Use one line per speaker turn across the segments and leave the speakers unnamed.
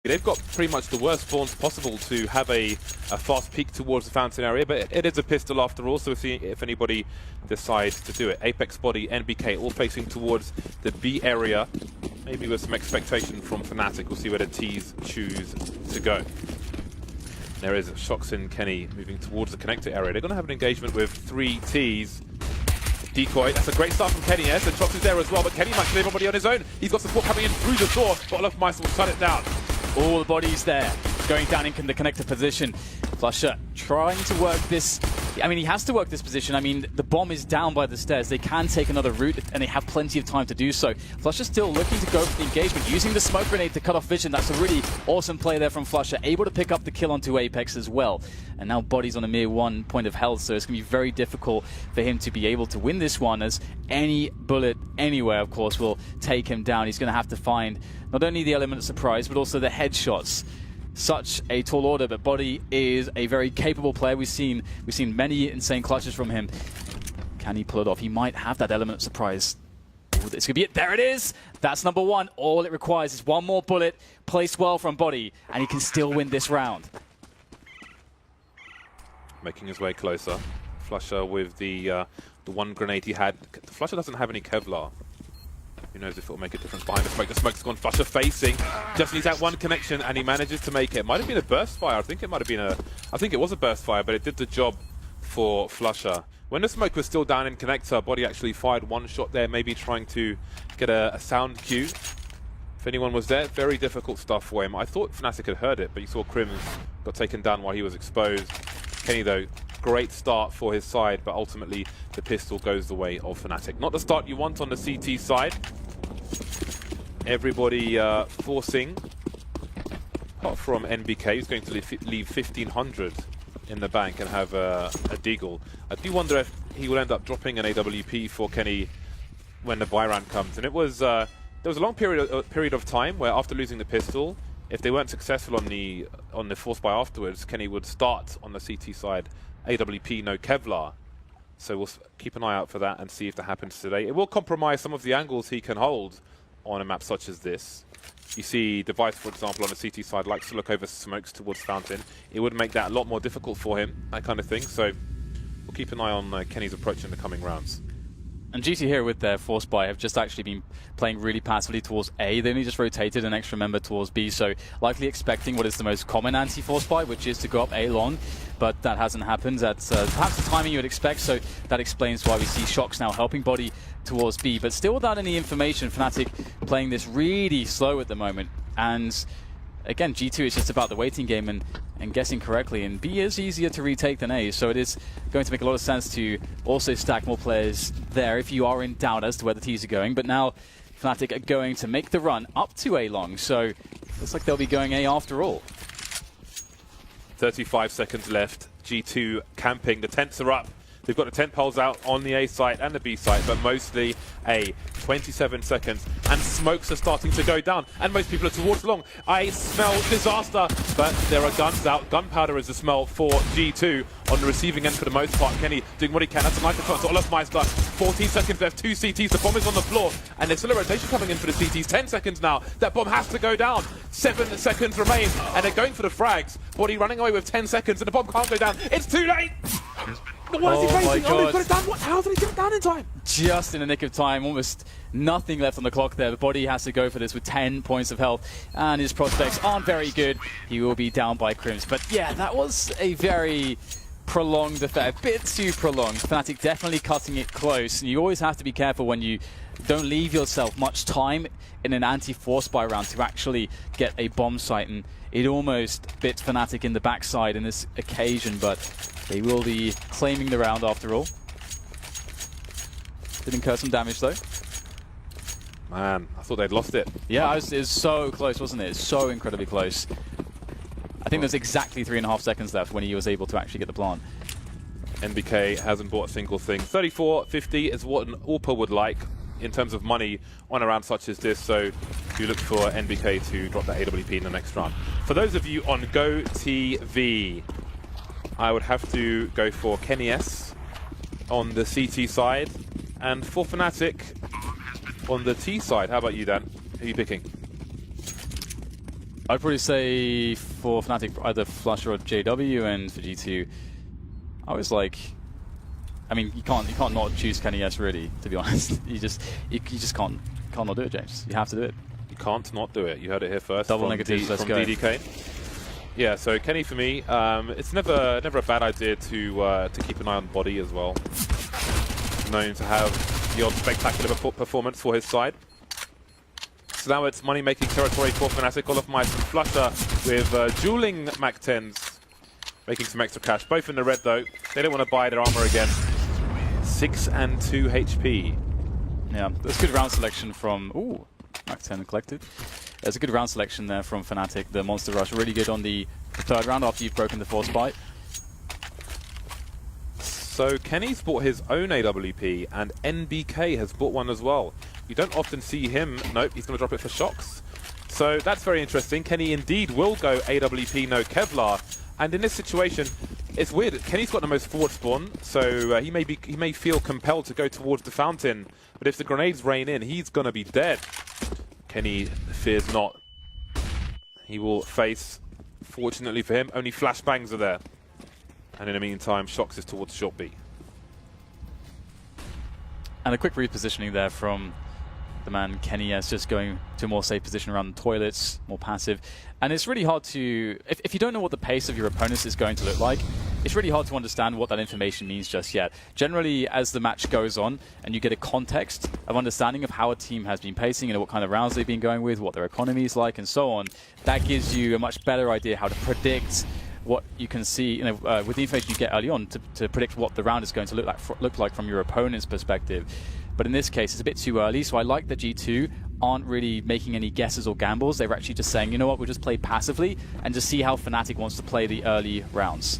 They've got pretty much the worst spawns possible to have a fast peek towards the fountain area, but it is a pistol after all, so we'll see if anybody decides to do it. Apex Body, NBK, all facing towards the B area, maybe with some expectation from fnatic. We'll see where the T's choose to go. There is Shoxin Kenny moving towards the connector area. They're going to have an engagement with 3 T's. Decoy, that's a great start from Kenny, yes, and Shox is there as well, but Kenny might kill everybody on his own. He's got support coming in through the door, but Meus will shut it down.
All the bodies there, going down in the connector position. Flusha trying to work this. I mean, he has to work this position. I mean, the bomb is down by the stairs. They can take another route, and they have plenty of time to do so. Flusha still looking to go for the engagement, using the smoke grenade to cut off vision. That's a really awesome play there from Flusha, able to pick up the kill onto Apex as well. And now Body's on a mere 1 point of health, so it's going to be very difficult for him to be able to win this one, as any bullet anywhere, of course, will take him down. He's going to have to find not only the element of surprise, but also the headshots. Such a tall order, but Body is a very capable player. We've seen many insane clutches from him. Can he pull it off? He might have that element of surprise. Ooh, this could be it. There it is. That's number 1. All it requires is one more bullet, placed well from Body, and he can still win this round.
Making his way closer. Flusha with the one grenade he had. Flusha doesn't have any Kevlar. Who knows if it'll make a difference behind the smoke. The smoke's gone. Flusha facing. Just needs that one connection, and he manages to make it. Might have been a burst fire. I think it might have been I think it was a burst fire, but it did the job for Flusha. When the smoke was still down in connector, Body actually fired one shot there, maybe trying to get a sound cue. If anyone was there, very difficult stuff for him. I thought fnatic had heard it, but you saw Crims got taken down while he was exposed. Kenny, though, great start for his side, but ultimately the pistol goes the way of fnatic. Not the start you want on the CT side. Everybody forcing, apart from NBK, who's going to leave 1,500 in the bank and have a deagle. I do wonder if he will end up dropping an AWP for Kenny when the buy round comes. And it was there was a long period of time where after losing the pistol, if they weren't successful on the force buy afterwards, Kenny would start on the CT side AWP, no Kevlar. So we'll keep an eye out for that and see if that happens today. It will compromise some of the angles he can hold on a map such as this. You see Device, for example, on the CT side likes to look over smokes towards Fountain. It would make that a lot more difficult for him, that kind of thing. So we'll keep an eye on Kenny's approach in the coming rounds.
And GT here with their force buy have just actually been playing really passively towards A. They only just rotated an extra member towards B, so likely expecting what is the most common anti-force buy, which is to go up A long, but that hasn't happened. That's perhaps the timing you would expect, so that explains why we see Shox now helping Body towards B, but still without any information. fnatic playing this really slow at the moment, and again, G2 is just about the waiting game and guessing correctly, and B is easier to retake than A, so it is going to make a lot of sense to also stack more players there if you are in doubt as to where the T's are going. But now fnatic are going to make the run up to A long, so looks like they'll be going A after all.
35 seconds left. G2 camping. The tents are up. They've got the tent poles out on the A site and the B site, but mostly A. 27 seconds, and smokes are starting to go down, and most people are towards long. I smell disaster, but there are guns out. Gunpowder is the smell for G2 on the receiving end for the most part. Kenny doing what he can. That's a nice shot to Olofmeister. 14 seconds left, 2 CTs. The bomb is on the floor, and there's still a rotation coming in for the CTs. 10 seconds now. That bomb has to go down. 7 seconds remain, and they're going for the frags. Body running away with 10 seconds, and the bomb can't go down. It's too late! What is he facing? Oh, he's got it down. How did he get it down in time?
Just in the nick of time, almost nothing left on the clock there. The Body has to go for this with 10 points of health, and his prospects aren't very good. He will be down by Crims. But yeah, that was a very prolonged affair, a bit too prolonged. fnatic definitely cutting it close, and you always have to be careful when you don't leave yourself much time in an anti-force buy round to actually get a bomb site, and it almost bit fnatic in the backside in this occasion, but they will be claiming the round after all. Did incur some damage though.
Man, I thought they'd lost it.
Yeah, it was so close, wasn't it? It's so incredibly close. I think there's exactly 3.5 seconds left when he was able to actually get the plant.
NBK hasn't bought a single thing. 34.50 is what an AWPer would like in terms of money on a round such as this, so you look for NBK to drop that AWP in the next round. For those of you on GoTV, I would have to go for Kenny S on the CT side, and for fnatic on the T side. How about you, Dan? Who are you picking?
I'd probably say for Fnatic either flusher or JW, and for G2, I was like, I mean, you can't not choose Kenny S really, to be honest. You just can't not do it, James. You have to do it.
You can't not do it. You heard it here first.
Double
from
negatives. Let's
from
go.
DDK. Yeah, so Kenny for me, it's never a bad idea to keep an eye on body as well. Known to have the odd spectacular performance for his side. So now it's money-making territory for Fnatic. All of my flusher with dueling Mac 10s, making some extra cash. Both in the red though. They don't want to buy their armor again. 6 and 2 HP.
Yeah, that's good round selection from... Ooh, Mac 10 collected. There's a good round selection there from Fnatic. The Monster Rush really good on the third round after you've broken the force bite.
So Kenny's bought his own AWP and NBK has bought one as well. You don't often see him. Nope, he's going to drop it for shocks. So that's very interesting. Kenny indeed will go AWP, no Kevlar. And in this situation, it's weird. Kenny's got the most forward spawn, so he may feel compelled to go towards the fountain. But if the grenades rain in, he's going to be dead. Kenny fears not. He will face, fortunately for him, only flashbangs are there. And in the meantime, shocks is towards short B.
And a quick repositioning there from the man Kenny S, just going to a more safe position around the toilets, more passive. And it's really hard to, if you don't know what the pace of your opponents is going to look like, it's really hard to understand what that information means just yet. Generally, as the match goes on and you get a context of understanding of how a team has been pacing and what kind of rounds they've been going with, what their economy is like and so on, that gives you a much better idea how to predict what you can see, with the information you get early on to predict what the round is going to look like from your opponent's perspective. But in this case, it's a bit too early, so I like that G2 aren't really making any guesses or gambles. They're actually just saying, you know what, we'll just play passively and just see how Fnatic wants to play the early rounds.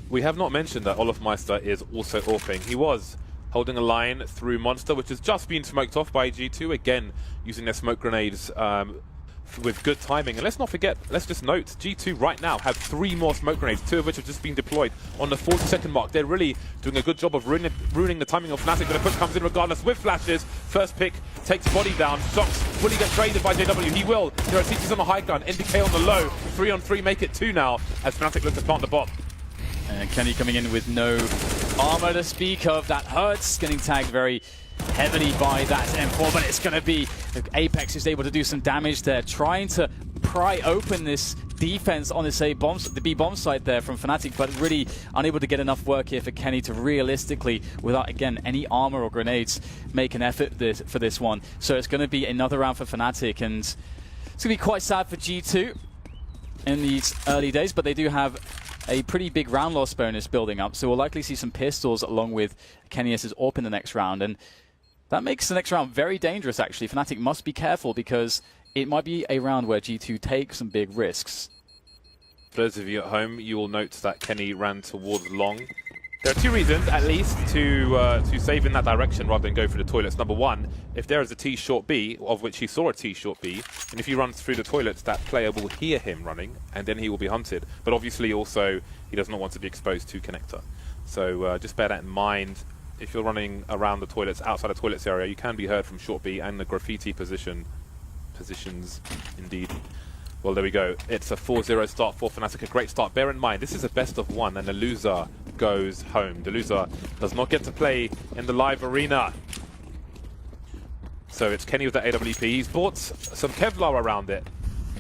We have not mentioned that Olofmeister is also AWPing. He was holding a line through Monster, which has just been smoked off by G2, again using their smoke grenades with good timing. And let's not forget, let's just note, G2 right now have 3 more smoke grenades, 2 of which have just been deployed on the 40-second mark. They're really doing a good job of ruining the timing of Fnatic, but the push comes in regardless with flashes. First pick takes body down. Shocks, will he get traded by JW? He will. There are CTs on the high ground, NDK on the low. 3 on 3 make it 2 now as Fnatic look to plant the bomb.
And Kenny coming in with no armor to speak of. That hurts, getting tagged very heavily by that M4, but it's going to be Apex who's able to do some damage there, trying to pry open this defense on this the B bomb site there from Fnatic, but really unable to get enough work here for Kenny to realistically, without again any armor or grenades, make an effort for this one. So it's going to be another round for Fnatic, and it's going to be quite sad for G2 in these early days, but they do have a pretty big round loss bonus building up, so we'll likely see some pistols along with Kenny S's AWP in the next round, and that makes the next round very dangerous actually. Fnatic must be careful because it might be a round where G2 take some big risks.
For those of you at home, you will note that Kenny ran towards long. There are 2 reasons, at least, to save in that direction rather than go through the toilets. Number 1, if there is a T short B, of which he saw a T short B, and if he runs through the toilets, that player will hear him running, and then he will be hunted. But obviously, also, he does not want to be exposed to connector. So just bear that in mind. If you're running around the toilets, outside the toilets area, you can be heard from short B and the graffiti positions, indeed. Well, there we go. It's a 4-0 start for Fnatic, a great start. Bear in mind, this is a best of 1, and the loser goes home. The loser does not get to play in the live arena. So it's Kenny with the AWP. He's bought some Kevlar around it,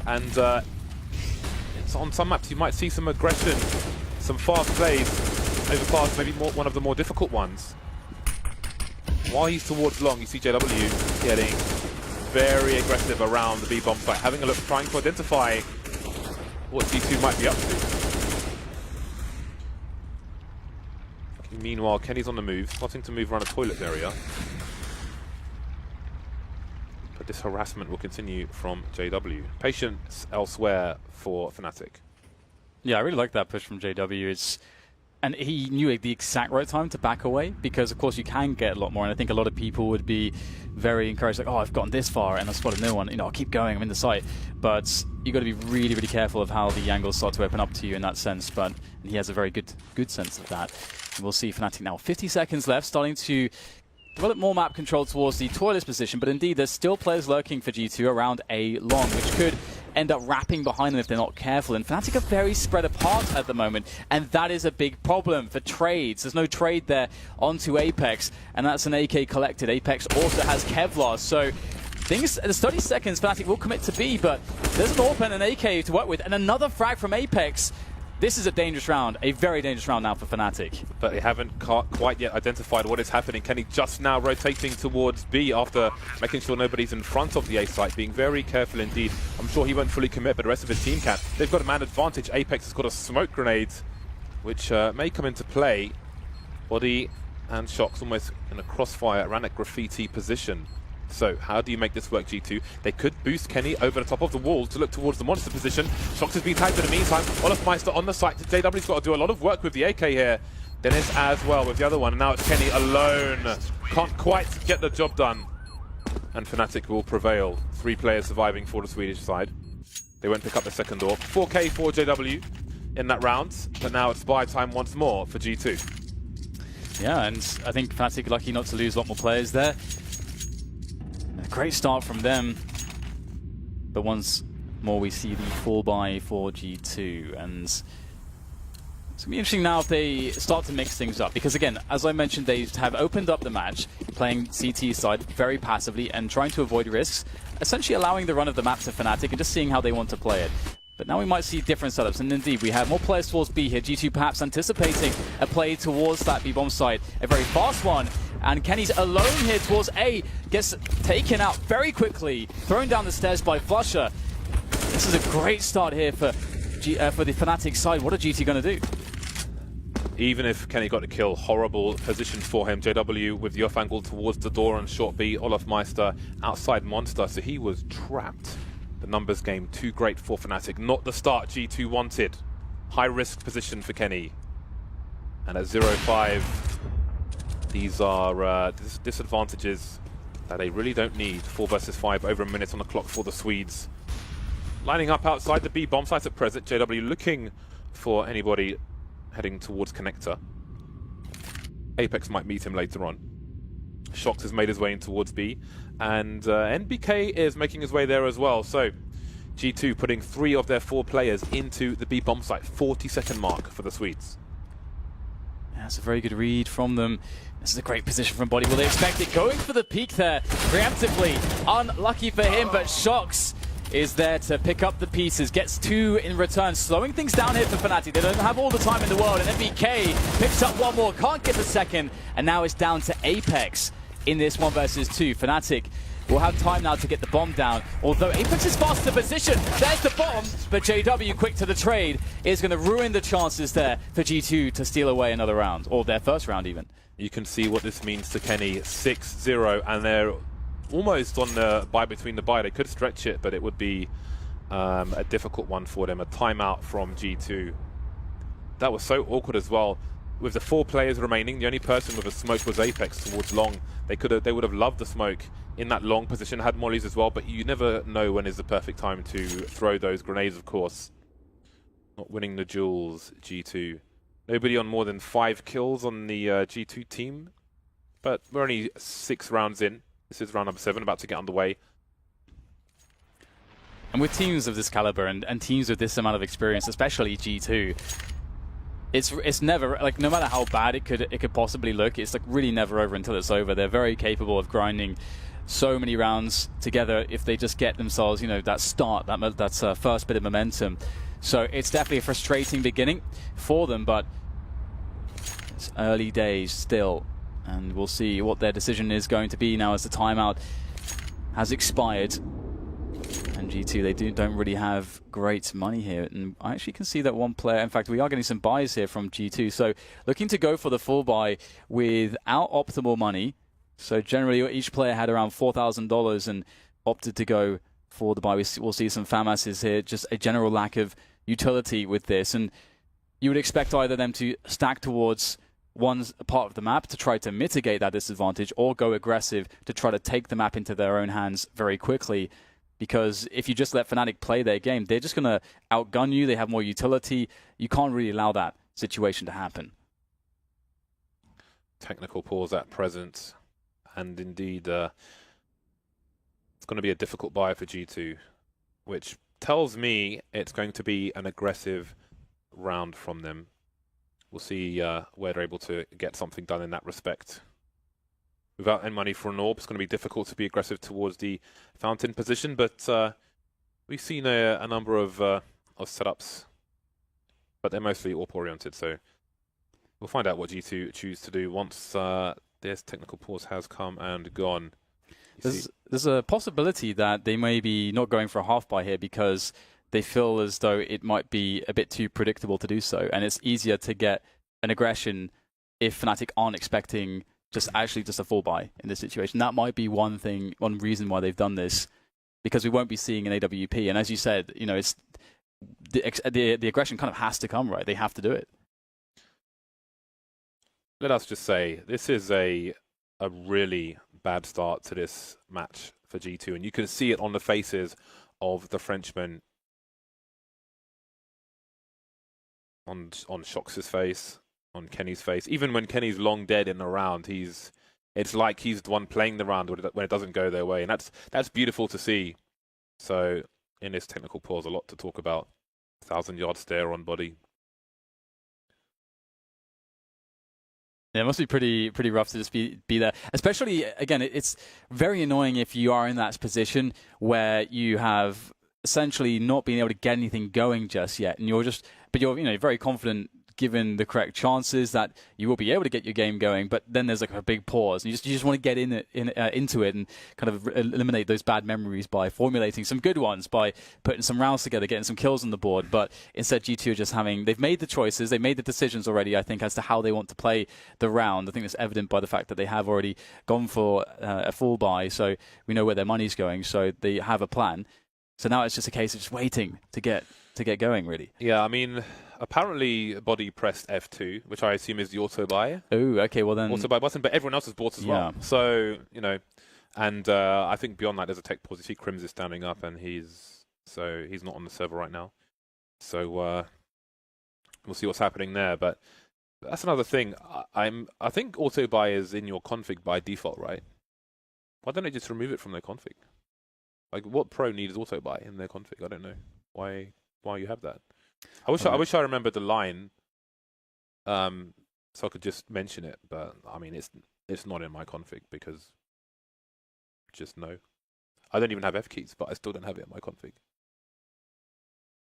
and it's on some maps you might see some aggression, some fast plays over past maybe one of the more difficult ones. While he's towards long, you see JW getting very aggressive around the B bomb site, having a look, trying to identify what G2 might be up to. Meanwhile, Kenny's on the move, starting to move around the toilet area. But this harassment will continue from JW. Patience elsewhere for Fnatic.
Yeah, I really like that push from JW. And he knew the exact right time to back away, because of course you can get a lot more, and I think a lot of people would be very encouraged, like, oh, I've gotten this far and I've spotted no one, I'll keep going, I'm in the site. But you've got to be really, really careful of how the angles start to open up to you in that sense, but he has a very good sense of that. And we'll see Fnatic now, 50 seconds left, starting to develop more map control towards the toilets position, but indeed there's still players lurking for G2 around A long, which could end up wrapping behind them if they're not careful. And Fnatic are very spread apart at the moment, and that is a big problem for trades. There's no trade there onto Apex, and that's an AK collected. Apex also has Kevlar, so things, there's 30 seconds, Fnatic will commit to B, but there's an AWP and an AK to work with, and another frag from Apex. This is a dangerous round, a very dangerous round now for Fnatic.
But they haven't quite yet identified what is happening. Kenny just now rotating towards B after making sure nobody's in front of the A site, being very careful indeed. I'm sure he won't fully commit, but the rest of his team can. They've got a man advantage. Apex has got a smoke grenade, which may come into play. Body and Shox almost in a crossfire, Rannick graffiti position. So how do you make this work, G2? They could boost Kenny over the top of the wall to look towards the monster position. Shox has been tagged in the meantime. Olafmeister on the site. JW's got to do a lot of work with the AK here. Dennis as well with the other one. And now it's Kenny alone. Can't quite get the job done. And Fnatic will prevail. 3 players surviving for the Swedish side. They won't pick up the second AWP. 4K for JW in that round. But now it's buy time once more for G2.
Yeah, and I think Fnatic are lucky not to lose a lot more players there. Great start from them, but once more we see the full buy for G2, and it's going to be interesting now if they start to mix things up, because again, as I mentioned, they have opened up the match, playing CT side very passively and trying to avoid risks, essentially allowing the run of the map to Fnatic and just seeing how they want to play it. But now we might see different setups, and indeed we have more players towards B here. G2 perhaps anticipating a play towards that B bomb site, a very fast one, and Kenny's alone here towards A, gets taken out very quickly, thrown down the stairs by flusha. This is a great start here for the Fnatic side. What are G2 going to do?
Even if Kenny got the kill, horrible position for him. JW with the off angle towards the door and short B. Olafmeister outside monster, so he was trapped. The numbers game too great for Fnatic. Not the start G2 wanted. High risk position for Kenny. And at 0-5, these are disadvantages that they really don't need. 4 versus 5, over a minute on the clock for the Swedes. Lining up outside the B bomb site at present. JW looking for anybody heading towards connector. Apex might meet him later on. Shox has made his way in towards B, and NBK is making his way there as well. So G2 putting 3 of their 4 players into the B bomb site. 40-second mark for the Swedes.
Yeah, that's a very good read from them. This is a great position from Body. Will they expect it? Going for the peak there, preemptively. Unlucky for him, but Shox is there to pick up the pieces. Gets 2 in return, slowing things down here for Fnatic. They don't have all the time in the world, and MBK picks up 1 more, can't get the second, and now it's down to Apex in this 1 versus 2. Fnatic will have time now to get the bomb down, although Apex is fast to position. There's the bomb, but JW, quick to the trade, is going to ruin the chances there for G2 to steal away another round, or their first round even.
You can see what this means to Kenny. 6-0, and they're almost on the buy between the buy. They could stretch it, but it would be a difficult one for them. A timeout from G2. That was so awkward as well. With the 4 players remaining, the only person with a smoke was Apex towards long. They would have loved the smoke in that long position, had mollies as well, but you never know when is the perfect time to throw those grenades, of course. Not winning the duels, G2. Nobody on more than 5 kills on the G2 team, but we're only 6 rounds in. This is round number 7, about to get underway.
And with teams of this caliber and teams with this amount of experience, especially G2, it's never, like, no matter how bad it could possibly look, it's like really never over until it's over. They're very capable of grinding so many rounds together if they just get themselves, you know, that start, that first bit of momentum. So it's definitely a frustrating beginning for them, but it's early days still, and we'll see what their decision is going to be now as the timeout has expired. And G2, they don't really have great money here, and I actually can see that 1 player, in fact we are getting some buys here from G2, so looking to go for the full buy without optimal money. So generally each player had around $4,000 and opted to go for the buy. We'll see some FAMASs here, just a general lack of utility with this, and you would expect either them to stack towards one part of the map to try to mitigate that disadvantage, or go aggressive to try to take the map into their own hands very quickly. Because if you just let Fnatic play their game, they're just going to outgun you. They have more utility. You can't really allow that situation to happen.
Technical pause at present. And indeed, it's going to be a difficult buy for G2, which tells me it's going to be an aggressive round from them. We'll see where they're able to get something done in that respect. Without any money for an AWP, it's going to be difficult to be aggressive towards the fountain position, but we've seen a number of setups, but they're mostly AWP-oriented, so we'll find out what G2 choose to do once this technical pause has come and gone.
There's a possibility that they may be not going for a half buy here because they feel as though it might be a bit too predictable to do so, and it's easier to get an aggression if Fnatic aren't expecting just a full buy in this situation. That might be one reason why they've done this, because we won't be seeing an AWP. And as you said, you know, it's the aggression kind of has to come, right? They have to do it.
Let us just say this is a really bad start to this match for G2, and you can see it on the faces of the Frenchmen. On Shox's face, on Kenny's face. Even when Kenny's long dead in the round, it's like he's the one playing the round when it doesn't go their way, and that's beautiful to see. So in this technical pause, a lot to talk about. 1,000-yard stare on body.
Yeah, it must be pretty rough to just be there. Especially, again, it's very annoying if you are in that position where you have essentially not been able to get anything going just yet, and you're very confident given the correct chances that you will be able to get your game going, but then there's like a big pause, and you just want to get into it and kind of eliminate those bad memories by formulating some good ones, by putting some rounds together, getting some kills on the board. But instead, G2 are just they've made the choices, they've made the decisions already, I think, as to how they want to play the round. I think it's evident by the fact that they have already gone for a full buy, so we know where their money's going, so they have a plan. So now it's just a case of just waiting to get going, really.
Yeah, I mean, apparently Body pressed F2, which I assume is the auto buy.
Oh, okay, well then...
Auto buy button, but everyone else has bought as well. So, you know, and I think beyond that there's a tech pause. You see Crims is standing up, and he's not on the server right now. So we'll see what's happening there. But that's another thing. I think auto buy is in your config by default, right? Why don't they just remove it from their config? Like, what pro needs auto buy in their config? I don't know why you have that. I wish I remembered the line, so I could just mention it. But I mean, it's not in my config because just no. I don't even have F keys, but I still don't have it in my config.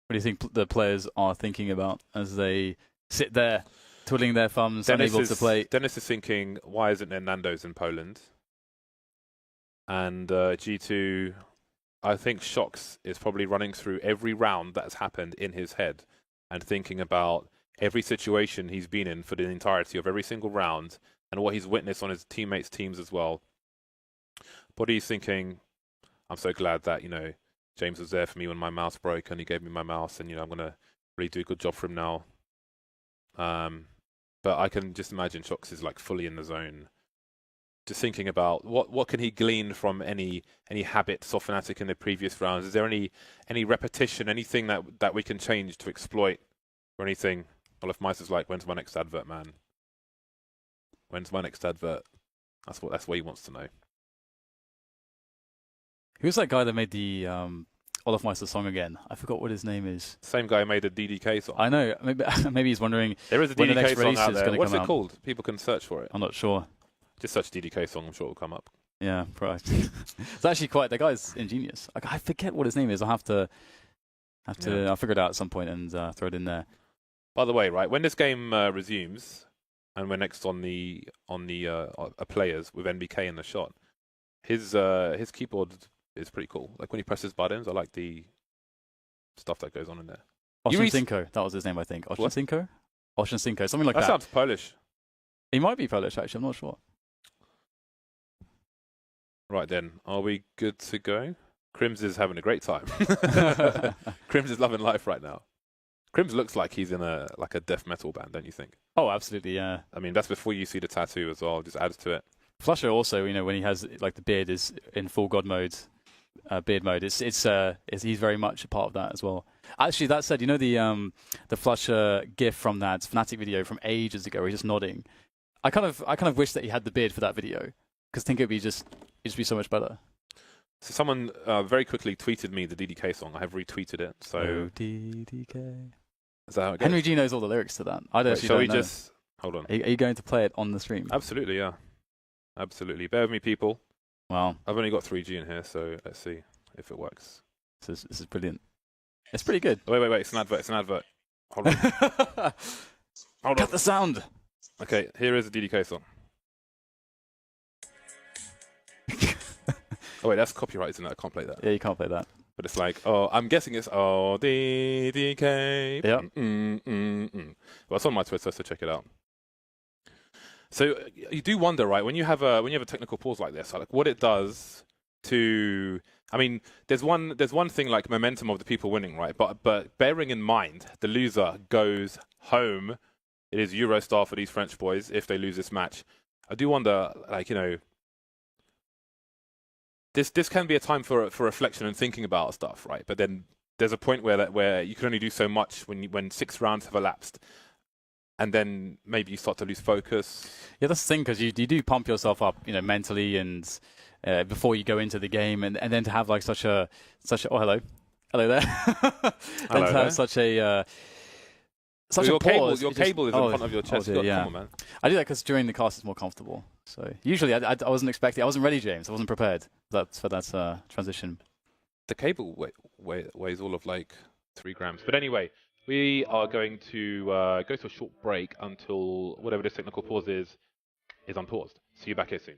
What do you think the players are thinking about as they sit there, twiddling their thumbs, unable to play?
Dennis is thinking, why isn't there Nando's in Poland? And G2. I think Shox is probably running through every round that's happened in his head and thinking about every situation he's been in for the entirety of every single round and what he's witnessed on his teammates' teams as well. But he's thinking, I'm so glad that, you know, James was there for me when my mouse broke and he gave me my mouse, and, you know, I'm going to really do a good job for him now. But I can just imagine Shox is like fully in the zone, just thinking about what can he glean from any habits of Fnatic in the previous rounds. Is there any repetition, anything that we can change to exploit or anything? Well, if Mice is like, when's my next advert, man? When's my next advert? That's what he wants to know.
Who's that guy that made the Olaf Meister song again? I forgot what his name is.
Same guy who made the DDK song.
I know. Maybe he's wondering.
There is a DDK song out there. What's it
out.
called? People can search for it.
I'm not sure.
Just search DDK song, I'm sure it'll come up.
Yeah, right. It's actually the guy's ingenious. I forget what his name is. I'll have to. I'll figure it out at some point and throw it in there.
By the way, right, when this game resumes, and we're next on the players with NBK in the shot, his keyboard is pretty cool. Like when he presses buttons, I like the stuff that goes on in there.
Oshinsinko, that was his name, I think. Oshinsinko, something like that.
That sounds Polish.
He might be Polish, actually. I'm not sure. Right
then, are we good to go? Crims is having a great time. Crims is loving life right now. Crims looks like he's in a death metal band, don't you think?
Oh, absolutely, yeah.
I mean, that's before you see the tattoo as well. Just adds to it.
Flusher also, you know, when he has like the beard is in full god mode, beard mode. He's very much a part of that as well. Actually, that said, you know the Flusher GIF from that Fnatic video from ages ago, where he's just nodding. I kind of wish that he had the beard for that video, because I think it'd just be so much better.
So someone very quickly tweeted me the DDK song. I have retweeted it. So
Oh, DDK.
Is that how it goes?
Henry G knows all the lyrics to that. I don't actually
shall
don't
we
know.
just hold on?
Are you going to play it on the stream?
Absolutely, yeah. Absolutely. Bear with me, people.
Wow.
I've only got 3G in here, so let's see if it works.
This is brilliant. It's pretty good.
Wait. It's an advert. It's an advert. Hold on. Hold
Cut
on.
the sound.
Okay, here is a DDK song. Oh wait, that's copyright, isn't it? I can't play that.
Yeah, you can't play that.
But it's like, oh, I'm guessing it's oh DDK.
Yep.
Well, it's on my Twitter, so check it out. So you do wonder, right, when you have a technical pause like this, like what it does to. I mean, there's one thing like momentum of the people winning, right? But bearing in mind the loser goes home, it is Eurostar for these French boys if they lose this match. I do wonder, like, you know, this can be a time for reflection and thinking about stuff, right? But then there's a point where you can only do so much when 6 rounds have elapsed, and then maybe you start to lose focus.
Yeah, that's the thing, because you do pump yourself up, you know, mentally and before you go into the game, and then to have like such a oh hello there, and to have such a such a pause.
Your cable is in front of your chest.
Oh dear, yeah.
Come on, man.
I do that because during the cast it's more comfortable. So usually I wasn't expecting. I wasn't ready, James. I wasn't prepared. For that transition.
The cable weighs all of like 3 grams. But anyway, we are going to go to a short break until whatever this technical pause is unpaused. See you back here soon.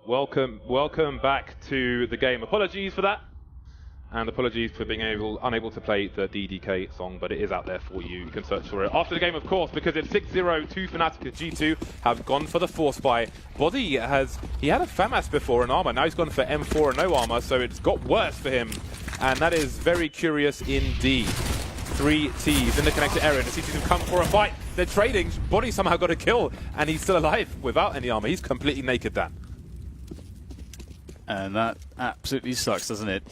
Welcome back to the game. Apologies for that, and apologies for being unable to play the DDK song, but it is out there for you. You can search for it after the game, of course, because it's 6-0 to fnatic. G2 have gone for the force buy. Body he had a FAMAS before in armor. Now he's gone for M4 and no armor, so it's got worse for him, and that is very curious indeed. 3 Ts in the connector area. The CTs have come for a fight. They're trading. Body somehow got a kill, and he's still alive without any armor. He's completely naked, Dan.
And that absolutely sucks, doesn't it?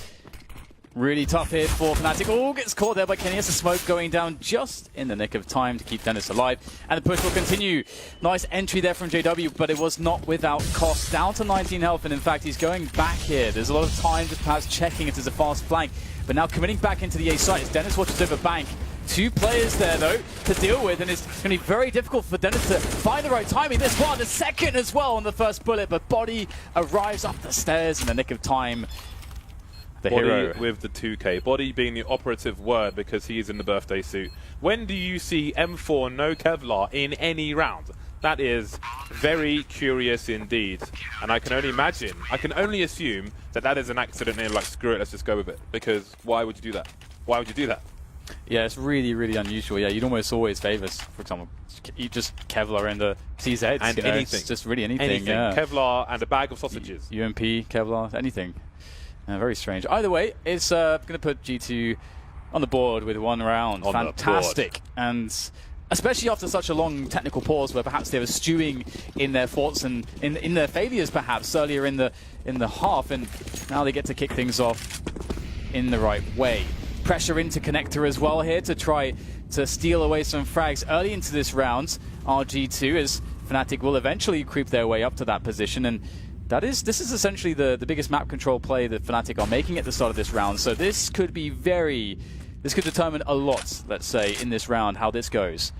Really tough hit for fnatic. Oh, gets caught there by Kenny. Has the smoke going down just in the nick of time to keep Dennis alive. And the push will continue. Nice entry there from JW, but it was not without cost. Down to 19 health, and in fact, he's going back here. There's a lot of time to perhaps checking it as a fast flank. But now committing back into the A site as Dennis watches over bank. 2 players there, though, to deal with, and it's going to be very difficult for Dennis to find the right timing. This one, the second as well on the first bullet, but Body arrives up the stairs in the nick of time. The
Body
hero
with the 2K. Body being the operative word because he is in the birthday suit. When do you see M4 no Kevlar in any round? That is very curious indeed. And I can only imagine, I can only assume that that is an accident and like, screw it, let's just go with it. Because why would you do that? Why would you do that?
Yeah, it's really, really unusual. Yeah, you'd almost always favors, for example, you just Kevlar and the CZs.
And
you know,
anything.
it's just really anything.
Anything.
Yeah.
Kevlar and a bag of sausages.
UMP, Kevlar, anything. Very strange. Either way, it's going to put G2 on the board with 1 round.
On
Fantastic. And especially after such a long technical pause where perhaps they were stewing in their faults and in their failures perhaps earlier in the half, and now they get to kick things off in the right way. Pressure into connector as well here to try to steal away some frags early into this round. RG2 as fnatic will eventually creep their way up to that position, and this is essentially the biggest map control play that fnatic are making at the start of this round. So this could be this could determine a lot, let's say, in this round, how this goes.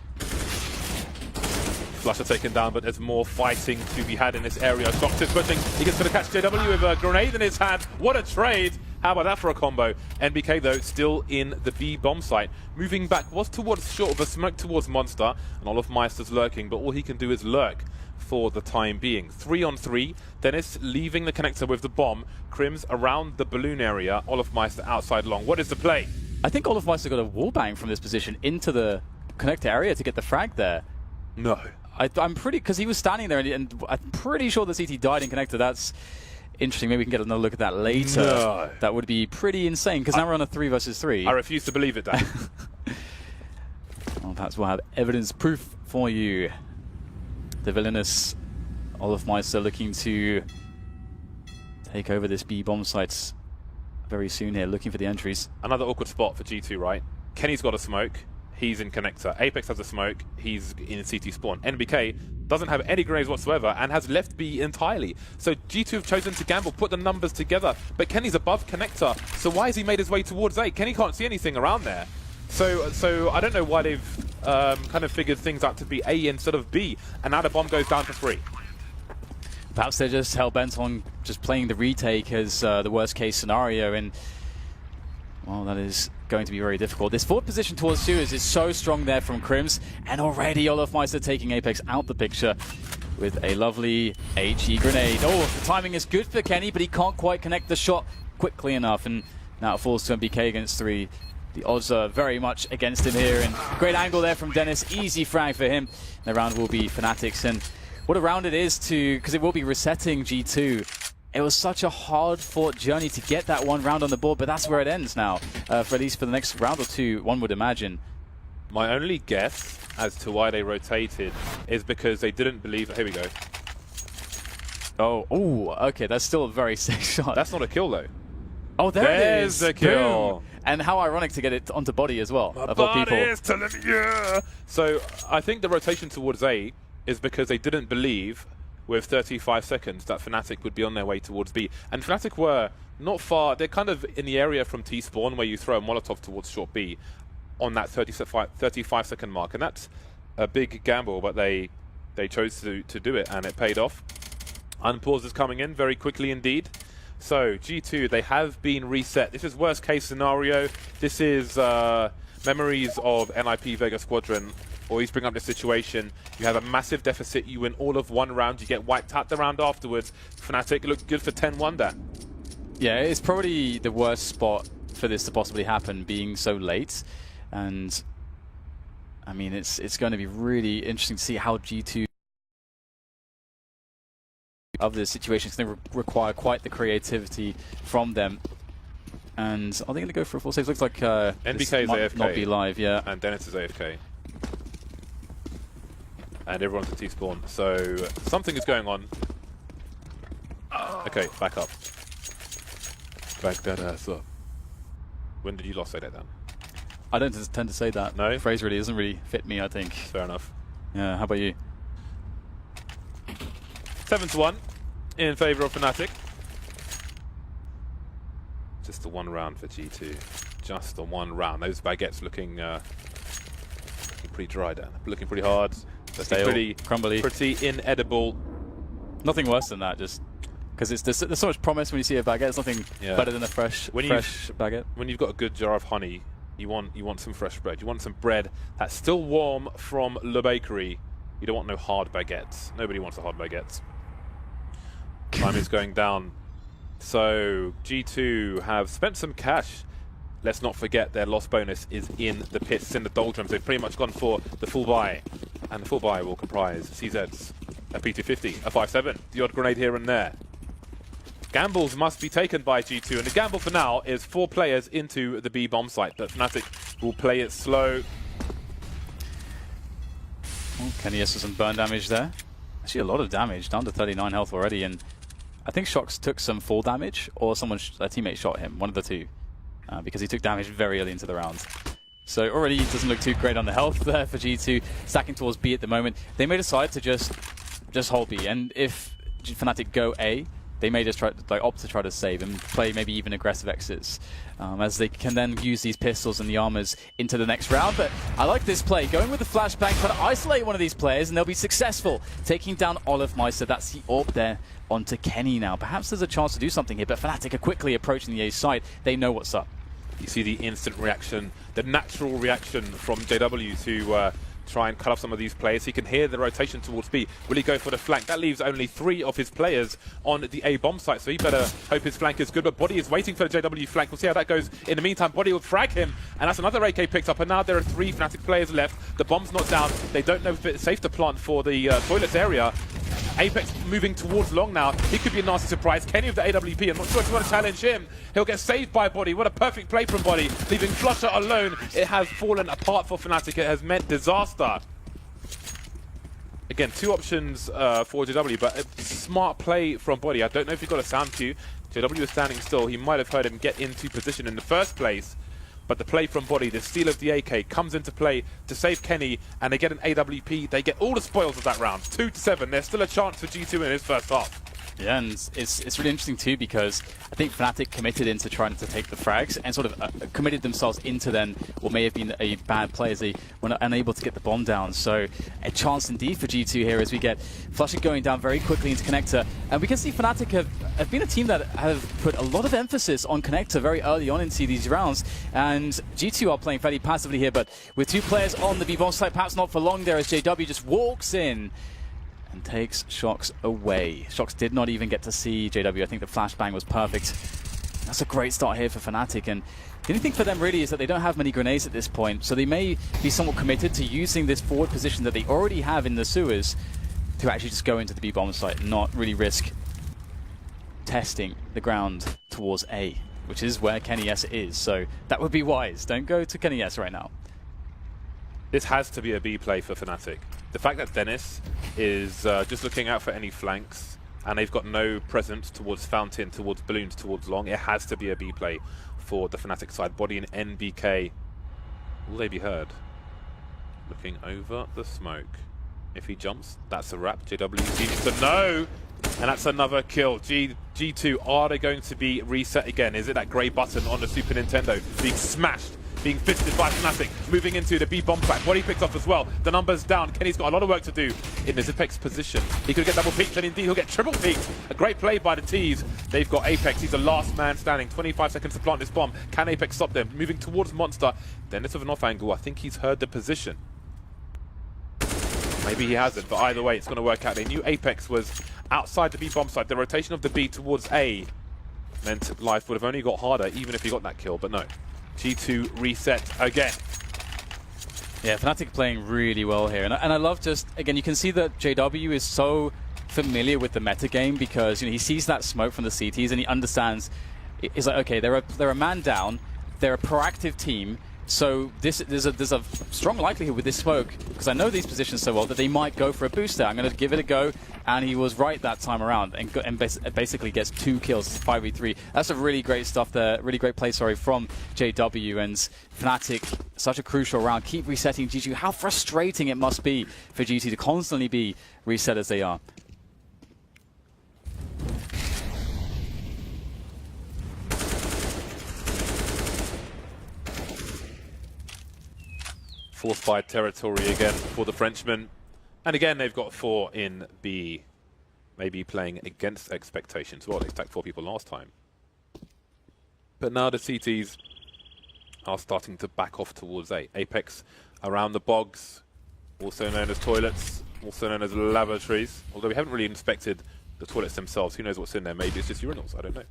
Flusher taken down, but there's more fighting to be had in this area. Doctor's pushing. He gets to catch JW with a grenade in his hand. What a trade! How about that for a combo? NBK, though, still in the B bomb site. Moving back was towards short of a smoke towards Monster, and Olofmeister's lurking, but all he can do is lurk for the time being. 3-on-3. Dennis leaving the connector with the bomb. Crims around the balloon area. Olofmeister outside long. What is the play?
I think Olofmeister got a wallbang from this position into the connector area to get the frag there.
No.
I'm pretty, because he was standing there, and I'm pretty sure the CT died in connector. That's interesting. Maybe we can get another look at that later.
No.
That would be pretty insane, because now we're on a 3 versus 3.
I refuse to believe it, Dan.
Well, perhaps we'll have evidence proof for you. The villainous Olofmeister looking to take over this B bomb sites very soon here, looking for the entries.
Another awkward spot for G2, right? Kenny's got a smoke. He's in connector. Apex has a smoke. He's in CT spawn. NBK doesn't have any grenades whatsoever and has left B entirely. So G2 have chosen to gamble, put the numbers together, but Kenny's above connector. So why has he made his way towards A? Kenny can't see anything around there. So I don't know why they've kind of figured things out to be A instead of B, and now the bomb goes down to 3.
Perhaps they're just hell-bent on just playing the retake as the worst-case scenario, and well, that is going to be very difficult. This forward position towards Sewers is so strong there from Crims, and already Olofmeister taking Apex out the picture with a lovely HE grenade. Oh, the timing is good for Kenny, but he can't quite connect the shot quickly enough, and now it falls to MBK against 3. The odds are very much against him here, and great angle there from Dennis. Easy frag for him. The round will be Fnatic's, and what a round it is because it will be resetting G2. It was such a hard-fought journey to get that 1 round on the board, but that's where it ends now, for at least for the next round or 2, one would imagine.
My only guess as to why they rotated is because they didn't believe... Here we go.
Oh, okay, that's still a very safe shot.
That's not a kill, though.
Oh, there's
the kill.
Boom. And how ironic to get it onto Body as well,
My
of all people.
is telling me, yeah. So I think the rotation towards A is because they didn't believe with 35 seconds that Fnatic would be on their way towards B. And Fnatic were not far, they're kind of in the area from T-spawn where you throw a Molotov towards short B on that 35 second mark. And that's a big gamble, but they chose to do it, and it paid off. Unpause is coming in very quickly indeed. So G2, they have been reset. This is worst case scenario. This is memories of NIP Vega Squadron always bring up the situation. You have a massive deficit, you win all of one round, you get wiped out the round afterwards. Fnatic looked good for 10-1 there.
Yeah, it's probably the worst spot for this to possibly happen, being so late. And I mean, it's going to be really interesting to see how G2 of this situation is going to require quite the creativity from them. And are they going to go for a full save? Looks like
NBK is
might
AFK.
Not be live, yeah.
And Dennis is AFK. And everyone's at T-spawn. So something is going on. Okay, back up. Back that ass up. When did you last say that then?
I don't tend to say that.
No?
The phrase really doesn't really fit me, I think.
Fair enough.
Yeah, how about you?
7-1 in favour of Fnatic. Just the one round for G2. Just the one round. Those baguettes looking pretty dry down. Looking pretty hard.
Stale,
pretty
crumbly.
Pretty inedible.
Nothing worse than that, just because there's so much promise when you see a baguette. It's nothing better than a fresh baguette.
When you've got a good jar of honey, you want some fresh bread. You want some bread that's still warm from Le Bakery. You don't want no hard baguettes. Nobody wants a hard baguette. Time is going down. So G2 have spent some cash. Let's not forget their loss bonus is in the pits, in the doldrums. They've pretty much gone for the full buy. And the full buy will comprise CZs, a P250, a 5.7, the odd grenade here and there. Gambles must be taken by G2, and the gamble for now is 4 players into the B bomb site, but Fnatic will play it slow.
Oh, Kenny has some burn damage there. Actually a lot of damage, down to 39 health already, and I think Shox took some fall damage, or a teammate shot him, one of the two, because he took damage very early into the round. So already it doesn't look too great on the health there for G2, stacking towards B at the moment. They may decide to just hold B, and if Fnatic go A, they may just opt to try to save and play maybe even aggressive exits, as they can then use these pistols and the armors into the next round. But I like this play, going with the flashbang, trying to isolate one of these players, and they'll be successful, taking down Olaf Meister. That's the AWP there onto Kenny now. Perhaps there's a chance to do something here, but Fnatic are quickly approaching the A side. They know what's up.
You see the instant reaction, the natural reaction from JW to try and cut off some of these players. He can hear the rotation towards B. Will he go for the flank? That leaves only 3 of his players on the A bomb site, so he better hope his flank is good. But Body is waiting for the JW flank. We'll see how that goes. In the meantime, Body will frag him, and that's another AK picked up, and now there are 3 Fnatic players left. The bomb's not down. They don't know if it's safe to plant for the toilets area. Apex moving towards long now. He could be a nasty surprise. Kenny with the AWP. I'm not sure if you want to challenge him. He'll get saved by Body. What a perfect play from Body. Leaving Flusher alone. It has fallen apart for Fnatic. It has meant disaster. Again, 2 options for JW, but a smart play from Body. I don't know if he got a sound cue. JW is standing still. He might have heard him get into position in the first place. But the play from Body, the steal of the AK, comes into play to save Kenny, and they get an AWP. They get all the spoils of that round. 2-7. There's still a chance for G2 in his first half.
Yeah, and it's really interesting too, because I think Fnatic committed into trying to take the frags and sort of committed themselves into then what may have been a bad play, as they were unable to get the bomb down. So a chance indeed for G2 here as we get Flusher going down very quickly into Connector. And we can see Fnatic have been a team that have put a lot of emphasis on Connector very early on into these rounds. And G2 are playing fairly passively here, but with 2 players on the B-bomb site, perhaps not for long there, as JW just walks in and takes Shox away. Shox did not even get to see JW. I think the flashbang was perfect. That's a great start here for Fnatic, and the only thing for them really is that they don't have many grenades at this point, so they may be somewhat committed to using this forward position that they already have in the sewers to actually just go into the B-bomb site and not really risk testing the ground towards A, which is where Kenny S is. So that would be wise. Don't go to Kenny S right now.
This has to be a B play for Fnatic. The fact that Dennis is just looking out for any flanks, and they've got no presence towards Fountain, towards Balloons, towards Long, it has to be a B play for the Fnatic side. Body and NBK, will they be heard? Looking over the smoke. If he jumps, that's a wrap. JW seems to know, and that's another kill. G2, are they going to be reset again? Is it that grey button on the Super Nintendo being smashed? Being fisted by Fnatic, moving into the B bomb track. Body picks up as well. The numbers down. Kenny's got a lot of work to do in this Apex position. He could get double peeked, and indeed he'll get triple peeked. A great play by the T's. They've got Apex. He's the last man standing. 25 seconds to plant this bomb. Can Apex stop them? Moving towards Monster. Then it's with an off angle. I think he's heard the position. Maybe he hasn't, but either way, it's going to work out. They knew Apex was outside the B bomb site. The rotation of the B towards A meant life would have only got harder, even if he got that kill, but no. G2 reset again.
Yeah, fnatic playing really well here. And I love just, again, you can see that JW is so familiar with the meta game because, you know, he sees that smoke from the CTs and he understands, he's like, okay, they're a man down, they're a proactive team, so there's a strong likelihood with this smoke, because I know these positions so well, that they might go for a boost there. I'm going to give it a go, and he was right that time around, and basically gets 2 kills, 5v3. That's a really great stuff there, really great play, sorry, from JW, and fnatic, such a crucial round. Keep resetting G2. How frustrating it must be for G2 to constantly be reset as they are.
Force-fired territory again for the Frenchmen. And again, they've got 4 in B. Maybe playing against expectations. Well, they stacked 4 people last time. But now the CTs are starting to back off towards A. Apex around the bogs, also known as toilets, also known as lavatories. Although we haven't really inspected the toilets themselves. Who knows what's in there? Maybe it's just urinals. I don't know.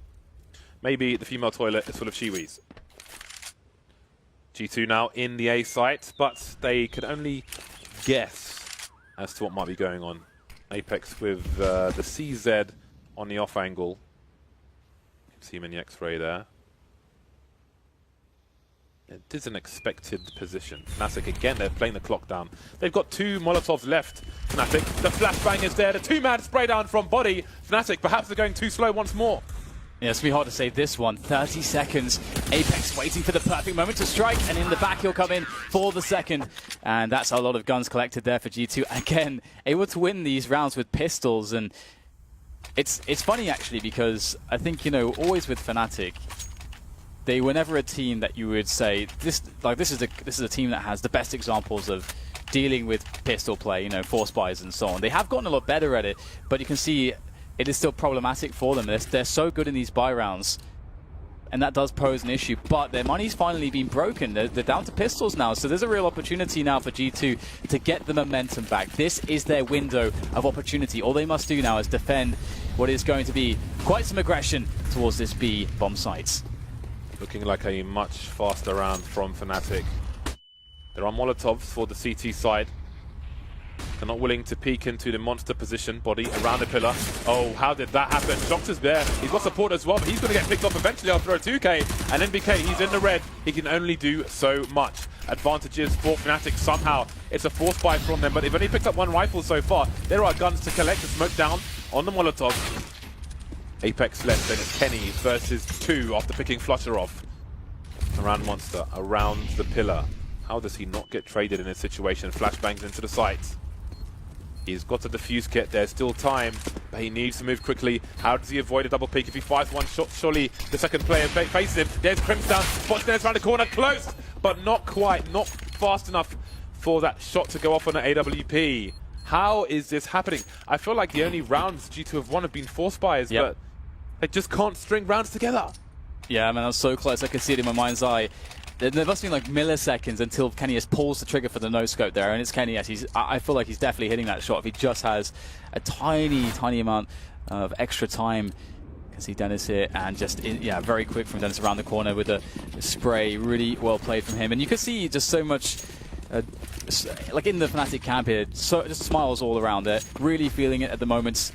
Maybe the female toilet is full of shiwis. G2 now in the A site, but they can only guess as to what might be going on. Apex with the CZ on the off angle. You can see him in the X-ray there. It is an expected position. Fnatic again, they're playing the clock down. They've got 2 Molotovs left, Fnatic. The flashbang is there, the 2-man spray down from body. Fnatic, perhaps they're going too slow once more.
Yeah, it's going to be hard to save this one. 30 seconds. Apex waiting for the perfect moment to strike, and in the back he'll come in for the second. And that's a lot of guns collected there for G2. Again, able to win these rounds with pistols. And it's funny, actually, because I think, you know, always with fnatic, they were never a team that you would say, this is a team that has the best examples of dealing with pistol play, you know, force buys and so on. They have gotten a lot better at it, but you can see it is still problematic for them. They're so good in these buy rounds, and that does pose an issue. But their money's finally been broken. They're down to pistols now, so there's a real opportunity now for G2 to get the momentum back. This is their window of opportunity. All they must do now is defend what is going to be quite some aggression towards this B bomb site.
Looking like a much faster round from fnatic. There are Molotovs for the CT side. They're not willing to peek into the monster position, body around the pillar. Oh, how did that happen? Shox is there. He's got support as well, but he's going to get picked off eventually after a 2K. And NBK, he's in the red. He can only do so much. Advantages for fnatic somehow. It's a force buy from them, but they've only picked up 1 rifle so far. There are guns to collect. The smoke down on the Molotov. Apex left, and it's Kenny versus 2 after picking Flusher off. Around Monster, around the pillar. How does he not get traded in this situation? Flashbangs into the site. He's got a defuse kit, there's still time, but he needs to move quickly. How does he avoid a double peek? If he fires 1 shot, surely the second player faces him. There's Crimson, spots there around the corner, close, but not quite, not fast enough for that shot to go off on an AWP. How is this happening? I feel like the only rounds G2 have won have been force buys, but they just can't string rounds together.
Yeah, man, I was so close, I could see it in my mind's eye. There must be like milliseconds until Kenny pulls the trigger for the no-scope there, and it's Kenny. I feel like he's definitely hitting that shot if he just has a tiny, tiny amount of extra time. You can see Dennis here, and just, very quick from Dennis around the corner with a spray. Really well played from him. And you can see just so much, like in the fnatic camp here, so just smiles all around there. Really feeling it at the moment.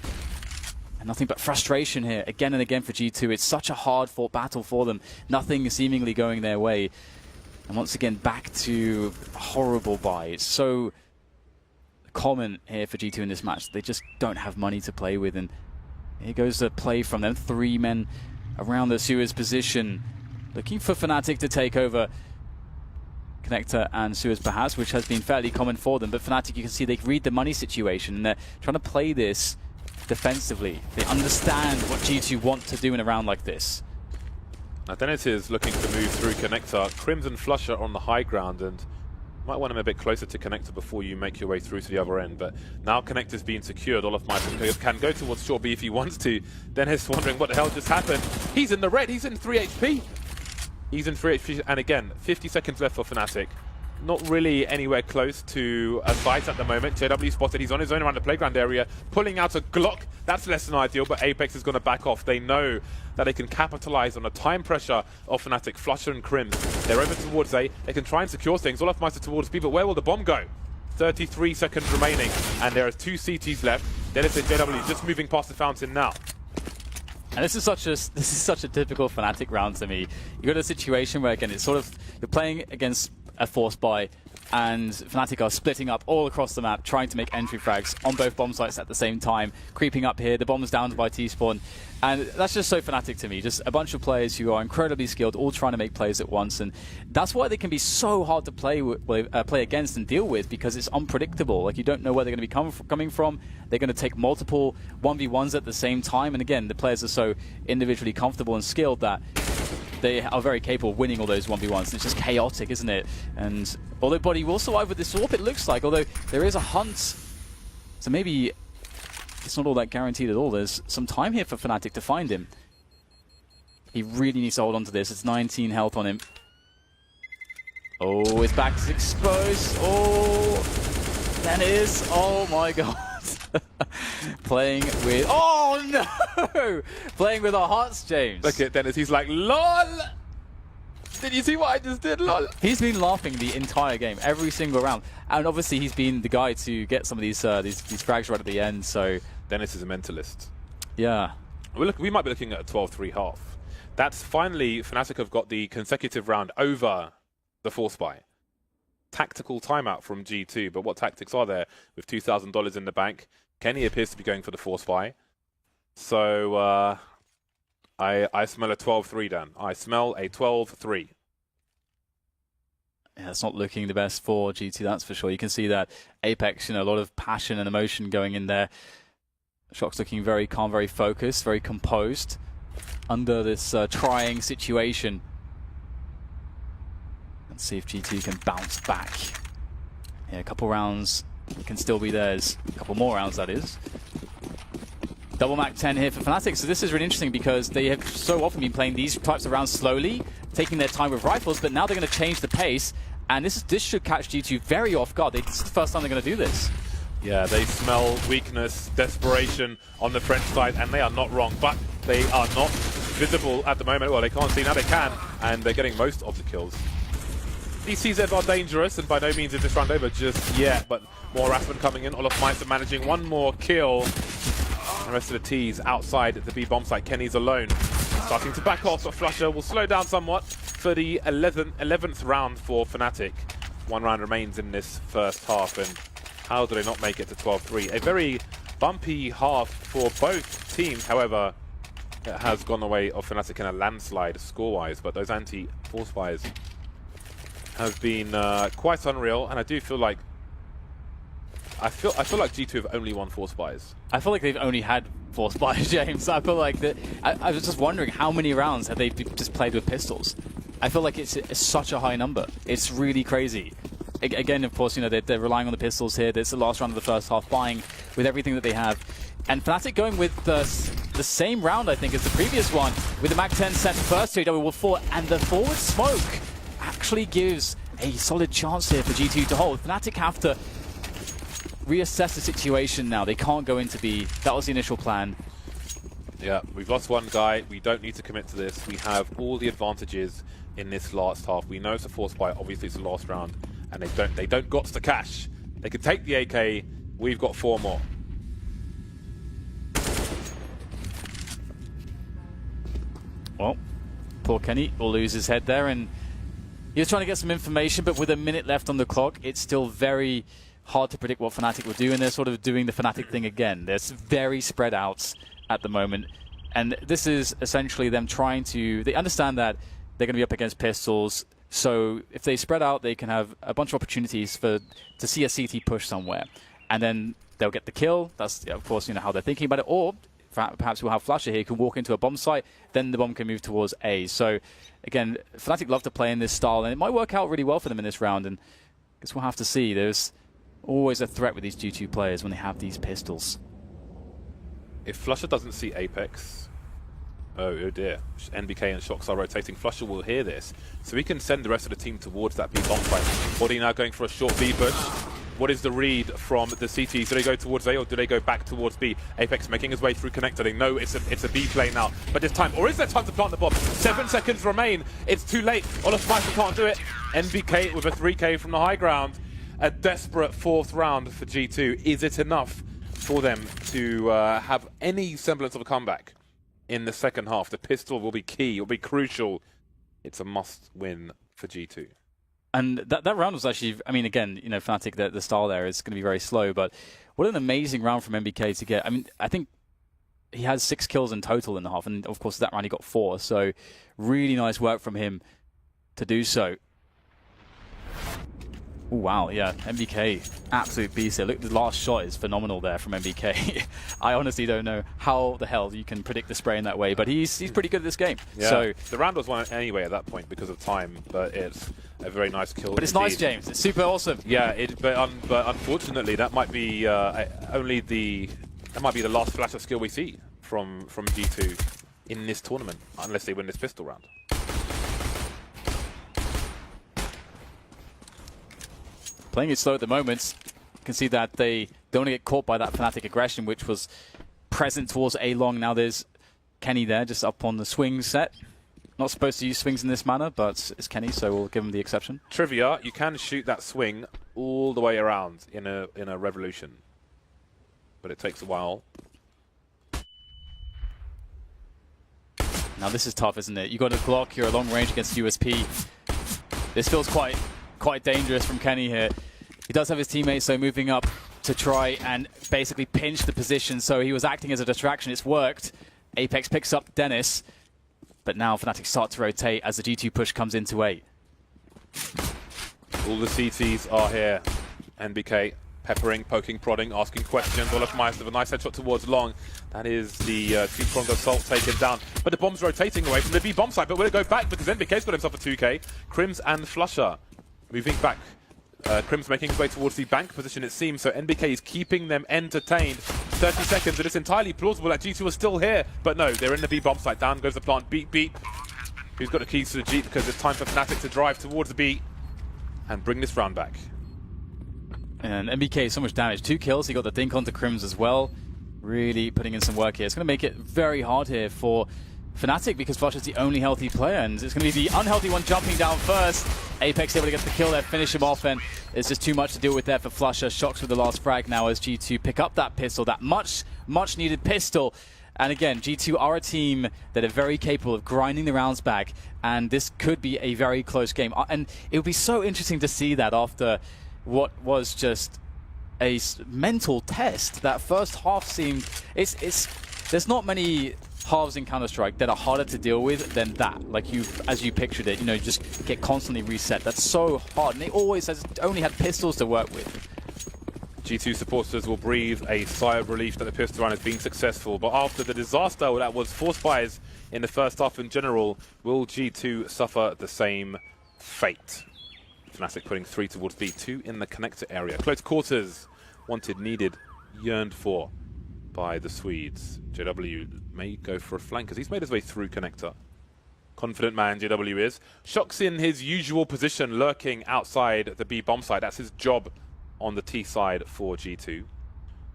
And nothing but frustration here, again and again for G2. It's such a hard-fought battle for them. Nothing seemingly going their way. And once again, back to horrible buy. It's so common here for G2 in this match. They just don't have money to play with. And here goes the play from them. 3 men around the Suez position. Looking for fnatic to take over Connector and Suez perhaps, which has been fairly common for them. But fnatic, you can see they read the money situation. And they're trying to play this defensively. They understand what G2 want to do in a round like this.
Now Dennis is looking to move through Connector. Crimson Flusher on the high ground, and might want him a bit closer to Connector before you make your way through to the other end. But now Connector's being secured. Olaf can go towards short B if he wants to. Dennis wondering what the hell just happened. He's in the red. He's in 3 HP. He's in 3 HP. And again, 50 seconds left for fnatic. not really anywhere close to a site at the moment. JW spotted, he's on his own around the playground area, pulling out a Glock. That's less than ideal, but Apex is going to back off. They know that they can capitalize on the time pressure of fnatic. Flusher and Crims, they're over towards A. They can try and secure things. Olaf Meister towards B, but where will the bomb go? 33 seconds remaining, and there are 2 CTs left. Dennis and JW just moving past the fountain now.
And this is such a typical Fnatic round to me. You got a situation where, again, it's sort of, you're playing against a force buy, and Fnatic are splitting up all across the map, trying to make entry frags on both bomb sites at the same time, creeping up here. The bomb's down by T-spawn, and that's just so Fnatic to me. Just a bunch of players who are incredibly skilled, all trying to make plays at once, and that's why they can be so hard to play against and deal with, because it's unpredictable. Like, you don't know where they're going to be coming from. They're going to take multiple 1v1s at the same time, and again, the players are so individually comfortable and skilled that they are very capable of winning all those 1v1s. It's just chaotic, isn't it? And although Body will survive with this AWP, it looks like, although there is a hunt, so maybe it's not all that guaranteed at all. There's some time here for Fnatic to find him. He really needs to hold on to this. It's 19 health on him. Oh, his back is exposed. Oh, that is, oh my god. Playing with, oh no! Playing with our hearts, James.
Look at Dennis, he's like, LOL! Did you see what I just did, LOL?
He's been laughing the entire game, every single round. And obviously he's been the guy to get some of these frags right at the end, so...
Dennis is a mentalist.
Yeah.
We might be looking at a 12-3 half. That's finally, Fnatic have got the consecutive round over the force buy. Tactical timeout from G2, but what tactics are there with $2,000 in the bank? Kenny appears to be going for the force buy. So I smell a 12-3, Dan. I smell a 12-3.
Yeah, it's not looking the best for G2, that's for sure. You can see that Apex, a lot of passion and emotion going in there. Shock's looking very calm, very focused, very composed under this trying situation. Let's see if G2 can bounce back. Yeah, a couple rounds can still be theirs. A couple more rounds, that is. Double Mac 10 here for Fnatic. So this is really interesting because they have so often been playing these types of rounds slowly, taking their time with rifles, but now they're going to change the pace. And this should catch G2 very off guard. This is the first time they're going to do this.
Yeah, they smell weakness, desperation on the French side, and they are not wrong, but they are not visible at the moment. Well, they can't see, now they can, and they're getting most of the kills. These CZ are dangerous, and by no means is this round over just yet, but more harassment coming in. Olaf Meister managing one more kill. The rest of the T's outside the B bomb site. Kenny's alone, starting to back off, but Flusher will slow down somewhat for the 11th round for Fnatic. 1 round remains in this first half, and how do they not make it to 12-3? A very bumpy half for both teams, however, it has gone the way of Fnatic in a landslide score-wise, but those anti-force buys have been quite unreal, and I do feel like I feel like G2 have only won force buys.
I feel like they've only had force buys, James. I feel like that. I was just wondering how many rounds have they just played with pistols. I feel like it's such a high number. It's really crazy. Again, of course, they're relying on the pistols here. This is the last round of the first half, buying with everything that they have. And Fnatic going with the same round, I think, as the previous one, with the Mac 10 set first, JW will fall, and the forward smoke actually gives a solid chance here for G2 to hold. Fnatic have to reassess the situation now. They can't go into B. That was the initial plan.
Yeah, we've lost one guy. We don't need to commit to this. We have all the advantages in this last half. We know it's a force buy. Obviously, it's the last round, and they don't got to cash. They can take the AK. We've got 4 more.
Well, poor Kenny will lose his head there, and he was trying to get some information, but with a minute left on the clock, it's still very hard to predict what Fnatic will do, and they're sort of doing the Fnatic thing again. They're very spread out at the moment, and this is essentially them trying to... They understand that they're going to be up against pistols, so if they spread out, they can have a bunch of opportunities to see a CT push somewhere, and then they'll get the kill. That's, of course, how they're thinking about it, or perhaps we'll have Flasher here who can walk into a bomb site, then the bomb can move towards A. So, again, Fnatic love to play in this style, and it might work out really well for them in this round, and I guess we'll have to see. There's always a threat with these G2 players when they have these pistols.
If Flusher doesn't see Apex, Oh dear. NBK and Shox are rotating. flusha will hear this, so he can send the rest of the team towards that B bomb site. Body now going for a short B push. What is the read from the CTs? Do they go towards A or do they go back towards B? Apex making his way through connector. They know it's a B play now, but there's time. Or is there time to plant the bomb? 7 seconds remain. It's too late. Olaf Meister can't do it. NBK with a 3K from the high ground. A desperate 4th round for G2. Is it enough for them to have any semblance of a comeback in the second half? The pistol will be key. It will be crucial. It's a must-win for G2.
And that round was actually, I mean, again, you know, fnatic, the style there is going to be very slow, but what an amazing round from NBK to get. I mean, I think he has 6 kills in total in the half, and of course that round he got 4, so really nice work from him to do so. Oh, wow, yeah, NBK, absolute beast there. Look, the last shot is phenomenal there from NBK. I honestly don't know how the hell you can predict the spray in that way, but he's pretty good at this game.
Yeah.
So
the round was won anyway at that point because of time, but it's a very nice kill.
But it's
indeed.
nice, James. It's super awesome.
Yeah, but unfortunately, that might be the last flash of skill we see from G2 in this tournament, unless they win this pistol round.
Playing it slow at the moment. You can see that they don't want to get caught by that fnatic aggression, which was present towards A long. Now there's Kenny there, just up on the swing set. Not supposed to use swings in this manner, but it's Kenny, so we'll give him the exception.
Trivia: you can shoot that swing all the way around in a revolution, but it takes a while.
Now this is tough, isn't it? You got a Glock, you're a long range against USP. This feels quite dangerous from Kenny here. He does have his teammates, so moving up to try and basically pinch the position. So he was acting as a distraction. It's worked. Apex picks up Dennis, but now fnatic start to rotate as the G2 push comes into A.
All the CTs are here. NBK peppering, poking, prodding, asking questions. Olaf Meister with a nice headshot towards long. That is the two-pronged assault taken down. But the bomb's rotating away from the B bomb site, but will it go back because NBK's got himself a 2K. Krims and flusha moving back. Krims making his way towards the bank position, it seems, so NBK is keeping them entertained. 30 seconds, and it's entirely plausible that G2 are still here, but no, they're in the B bomb site. Down goes the plant. Beat. Who's got the keys to the Jeep, because it's time for fnatic to drive towards the B and bring this round back.
And NBK, so much damage. 2 kills, he got the dink onto Krims as well. Really putting in some work here. It's going to make it very hard here for fnatic because flusha is the only healthy player, and it's going to be the unhealthy one jumping down first. Apex able to get the kill there, finish him off, and it's just too much to deal with there for flusha. Shox with the last frag now as G2 pick up that pistol, that much needed pistol. And again, G2 are a team that are very capable of grinding the rounds back, and this could be a very close game. And it would be so interesting to see that after what was just a mental test. That first half seemed... There's not many halves in Counter-Strike that are harder to deal with than that. Like as you pictured it, you know, just get constantly reset. That's so hard, and they always only had pistols to work with.
G2 supporters will breathe a sigh of relief that the pistol round has been successful, but after the disaster that was Force Buys in the first half in general, will G2 suffer the same fate? fnatic putting 3 towards B, 2 in the connector area. Close quarters, wanted, needed, yearned for by the Swedes. JW may go for a flank as he's made his way through connector. Confident man JW is. Shox in his usual position, lurking outside the B bomb site. That's his job on the T side for G2.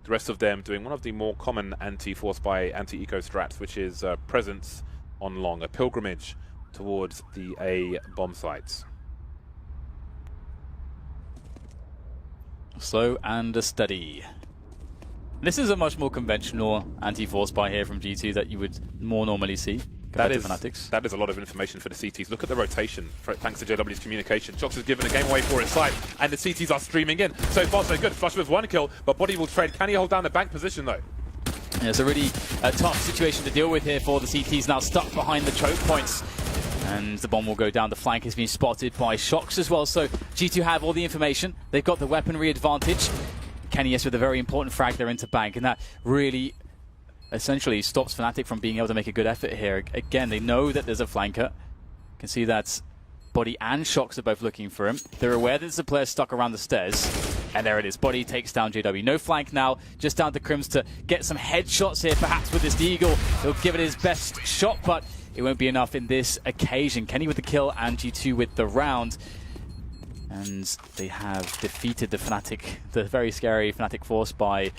The rest of them doing one of the more common anti-force by anti-eco strats, which is presence on long, a pilgrimage towards the A bomb sites.
Slow and steady. This is a much more conventional anti-force buy here from G2 that you would more normally see. That is
a lot of information for the CTs. Look at the rotation, thanks to JW's communication. Shox has given a game away for his side, and the CTs are streaming in. So far, so good. flusha with 1 kill, but Body will trade. Can he hold down the bank position, though?
Yeah, it's a really tough situation to deal with here for the CTs, now stuck behind the choke points. And the bomb will go down. The flank has been spotted by Shox as well. So G2 have all the information. They've got the weaponry advantage. Kenny with a very important frag there into bank, and that really essentially stops fnatic from being able to make a good effort here. Again, they know that there's a flanker. You can see that Body and Shox are both looking for him. They're aware that there's a player stuck around the stairs. And there it is. Body takes down JW. No flank now. Just down to Crims to get some headshots here, perhaps with this Deagle. He'll give it his best shot, but it won't be enough in this occasion. Kenny with the kill and G2 with the round. And they have defeated the Fnatic, the very scary Fnatic force by...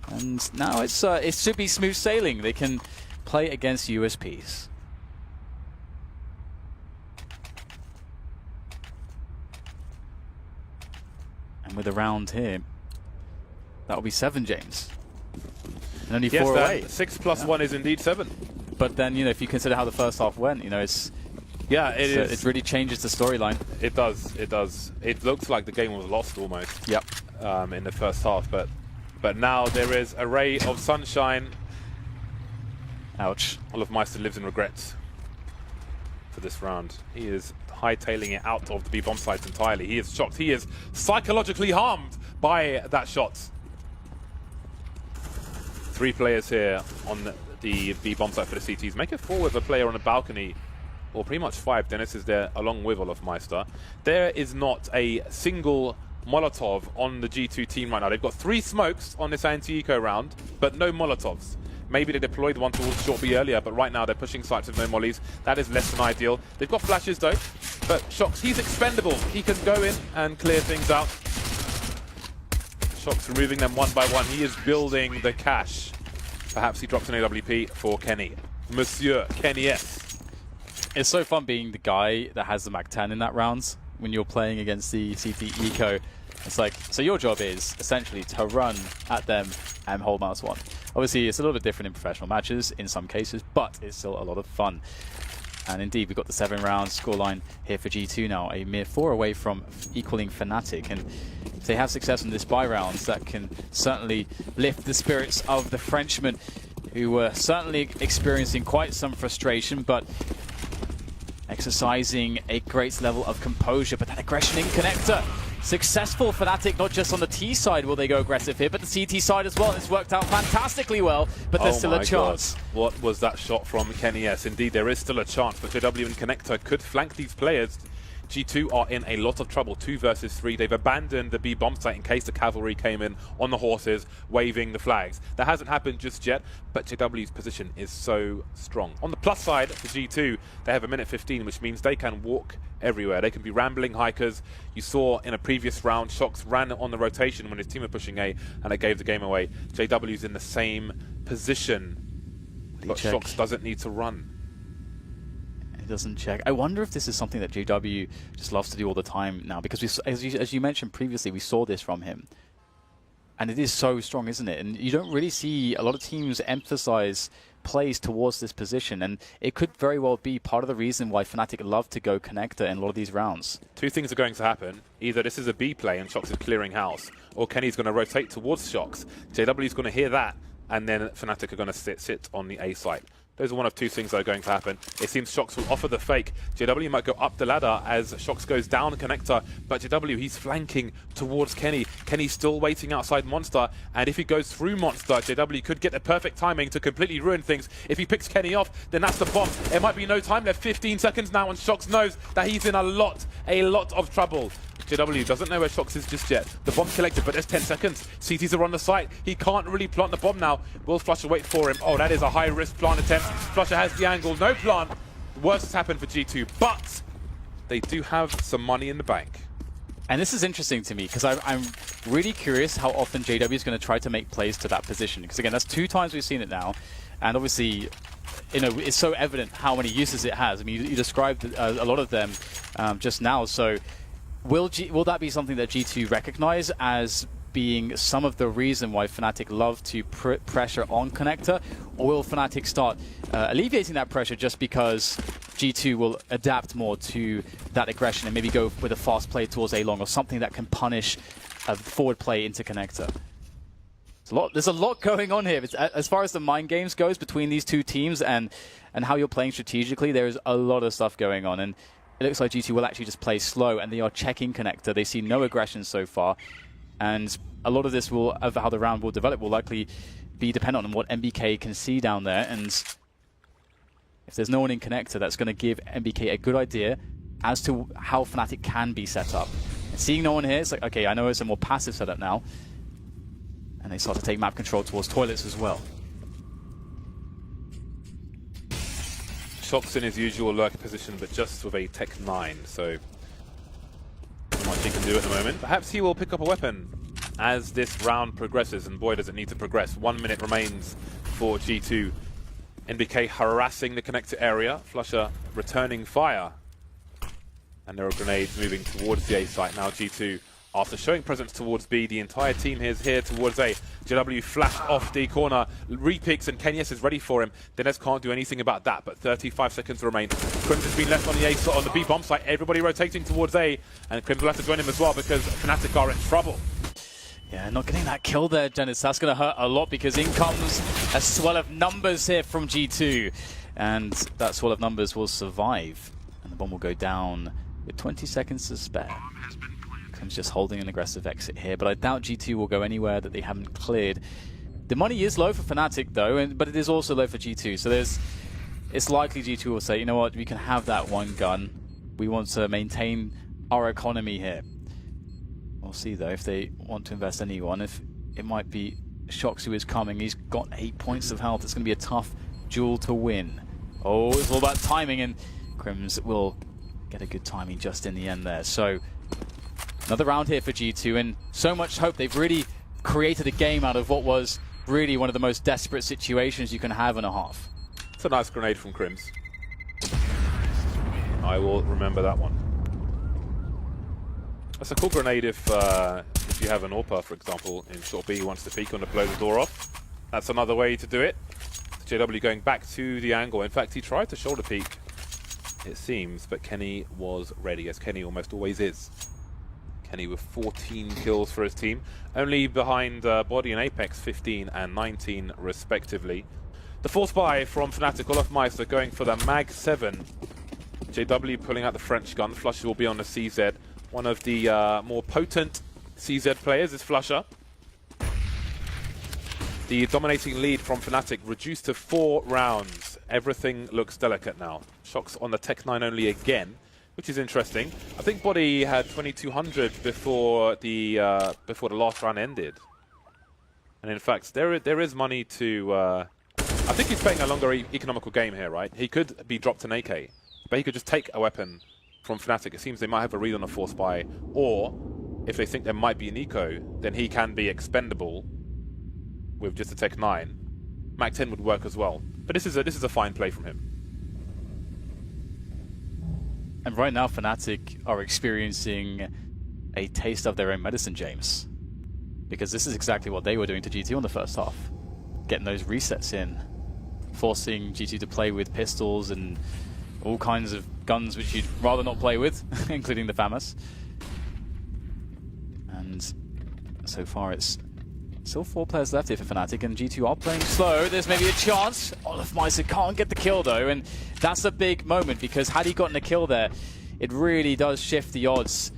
And now it should be smooth sailing. They can play against USPs. And with a round here, that'll be 7, James. And only 4 away.
6 plus 1 is indeed 7.
But then, you know, if you consider how the first half went, you know, it really changes the storyline.
It does. It does. It looks like the game was lost almost.
Yep.
In the first half, but now there is a ray of sunshine.
Ouch.
Olofmeister lives in regrets for this round. He is hightailing it out of the B bomb sites entirely. He is shocked. He is psychologically harmed by that shot. 3 players here on the B bomb site for the CTs. Make it 4 with a player on the balcony, or pretty much 5. Dennis is there along with Olofmeister. There is not a single Molotov on the G2 team right now. They've got 3 smokes on this anti-eco round, but no Molotovs. Maybe they deployed one towards short B earlier, but right now they're pushing sites with no mollies. That is less than ideal. They've got flashes though, but Shox, he's expendable. He can go in and clear things out. Shox removing them one by one. He is building the cash. Perhaps he drops an AWP for Kenny. Monsieur Kenny S.
It's so fun being the guy that has the Mag 10 in that round when you're playing against the CT Eco. It's like, so your job is essentially to run at them and hold mouse 1. Obviously, it's a little bit different in professional matches in some cases, but it's still a lot of fun. And indeed, we've got the 7-round scoreline here for G2 now, a mere 4 away from equaling Fnatic. And if they have success in this buy rounds, that can certainly lift the spirits of the Frenchmen, who were certainly experiencing quite some frustration, but exercising a great level of composure. But that aggression in connector. Successful Fnatic, not just on the T side will they go aggressive here, but the CT side as well. It's worked out fantastically well, but there's still a chance.
God. What was that shot from Kenny S? Indeed, there is still a chance, but JW and Connector could flank these players. G2 are in a lot of trouble, 2 versus 3. They've abandoned the B bomb site in case the cavalry came in on the horses, waving the flags. That hasn't happened just yet, but JW's position is so strong. On the plus side for G2, they have a minute 15, which means they can walk everywhere. They can be rambling hikers. You saw in a previous round, Shox ran on the rotation when his team were pushing A, and it gave the game away. JW's in the same position, but Shox doesn't need to run.
Doesn't check. I wonder if this is something that JW just loves to do all the time now, because as you mentioned previously, we saw this from him, and it is so strong, isn't it? And you don't really see a lot of teams emphasize plays towards this position, and it could very well be part of the reason why Fnatic love to go connector in a lot of these rounds. 2
things are going to happen. Either this is a B play and Shox is clearing house, or Kenny's going to rotate towards Shox. JW's going to hear that, and then Fnatic are going to sit on the A site. Those are one of 2 things that are going to happen. It seems Shox will offer the fake. JW might go up the ladder as Shox goes down connector, but JW, he's flanking towards Kenny. Kenny's still waiting outside Monster, and if he goes through Monster, JW could get the perfect timing to completely ruin things. If he picks Kenny off, then that's the bomb. There might be no time left, 15 seconds now, and Shox knows that he's in a lot of trouble. JW doesn't know where Shox is just yet. The bomb's collected, but there's 10 seconds. CTs are on the site. He can't really plant the bomb now. Will Flusher wait for him? Oh, that is a high-risk plant attempt. Flusher has the angle. No plant. The worst has happened for G2, but they do have some money in the bank.
And this is interesting to me, because I'm really curious how often JW is going to try to make plays to that position. Because again, that's 2 times we've seen it now. And obviously, you know, it's so evident how many uses it has. I mean, you described a lot of them just now. So will that be something that G2 recognize as being some of the reason why Fnatic love to pressure on connector? Or will Fnatic start alleviating that pressure just because G2 will adapt more to that aggression and maybe go with a fast play towards A-long or something that can punish a forward play into connector? There's a lot going on here. As far as the mind games goes between these 2 teams and how you're playing strategically, there is a lot of stuff going on. And it looks like G2 will actually just play slow, and they are checking connector. They see no aggression so far, and a lot of this of how the round will develop will likely be dependent on what MBK can see down there. And if there's no one in connector, that's going to give MBK a good idea as to how Fnatic can be set up. Seeing no one here, it's like, okay, I know it's a more passive setup now. And they start to take map control towards toilets as well.
Shock's in his usual lurker position, but just with a Tech 9, so not much he can do at the moment. Perhaps he will pick up a weapon as this round progresses, and boy does it need to progress. 1 minute remains for G2. NBK harassing the connector area, flusha returning fire. And there are grenades moving towards the A site. Now G2, after showing presence towards B, the entire team is here towards A. JW flashed off the corner, repicks, and Kenyes is ready for him. Denez can't do anything about that, but 35 seconds remain. Crims has been left on the A site, on the B bomb site. Everybody rotating towards A, and Crims will have to join him as well because fnatic are in trouble.
Yeah, not getting that kill there, Dennis. That's going to hurt a lot because in comes a swell of numbers here from G2. And that swell of numbers will survive. And the bomb will go down with 20 seconds to spare. Crims just holding an aggressive exit here, but I doubt G2 will go anywhere that they haven't cleared. The money is low for fnatic though, but it is also low for G2. So it's likely G2 will say, you know what, we can have that one gun. We want to maintain our economy here. We'll see though if they want to invest anyone. If it might be Shox who is coming. He's got 8 points of health. It's going to be a tough duel to win. Oh, it's all about timing, and Crims will get a good timing just in the end there. So another round here for G2, and so much hope. They've really created a game out of what was really one of the most desperate situations you can have in a half.
It's a nice grenade from Crims. I will remember that one. That's a cool grenade if you have an AWPer, for example, in short B who wants to peek on to blow the door off. That's another way to do it. JW going back to the angle. In fact, he tried to shoulder peek, it seems, but Kenny was ready, as Kenny almost always is. Kenny with 14 kills for his team, only behind Body and Apex, 15 and 19 respectively. The force buy from fnatic, Olaf Meister going for the Mag 7. JW pulling out the French gun. flusha will be on the CZ. One of the more potent CZ players is flusha. The dominating lead from fnatic reduced to 4 rounds. Everything looks delicate now. Shox on the Tech 9 only again, which is interesting. I think Body had 2200 before the last round ended. And in fact, there is money to... I think he's playing a longer economical game here, right? He could be dropped an AK, but he could just take a weapon from fnatic. It seems they might have a read on a force buy, or if they think there might be an eco, then he can be expendable with just a Tech 9. Mac 10 would work as well, but this is a fine play from him.
And right now, fnatic are experiencing a taste of their own medicine, James, because this is exactly what they were doing to G2 on the first half, getting those resets in, forcing G2 to play with pistols and all kinds of guns which you'd rather not play with, including the FAMAS. And so far it's still 4 players left here for fnatic, and G2 are playing slow. There's maybe a chance. Olaf Meister can't get the kill though, and that's a big moment, because had he gotten a kill there, it really does shift the odds.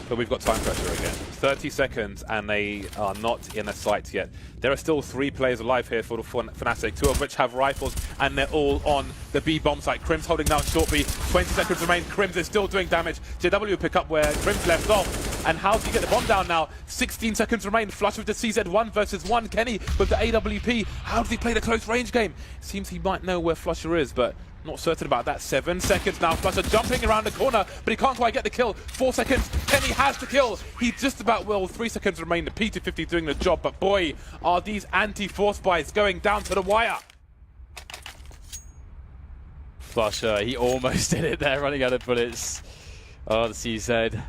But we've got time pressure again. 30 seconds and they are not in a sight yet. There are still 3 players alive here for fnatic, 2 of which have rifles, and they're all on the B bomb site. Crims holding down short B. 20 seconds remain. Crims is still doing damage. JW will pick up where Crims left off. And how do you get the bomb down now? 16 seconds remain. Flush with the CZ1 versus 1. Kenny with the AWP. How does he play the close range game? Seems he might know where flusha is, but not certain about that. 7 seconds now. flusha jumping around the corner, but he can't quite get the kill. 4 seconds. Kenny has the kill. He just about will. 3 seconds remain. The P250 doing the job, but boy, are these anti-force buys going down to the wire.
flusha, he almost did it there, running out of bullets. Oh, the CZ.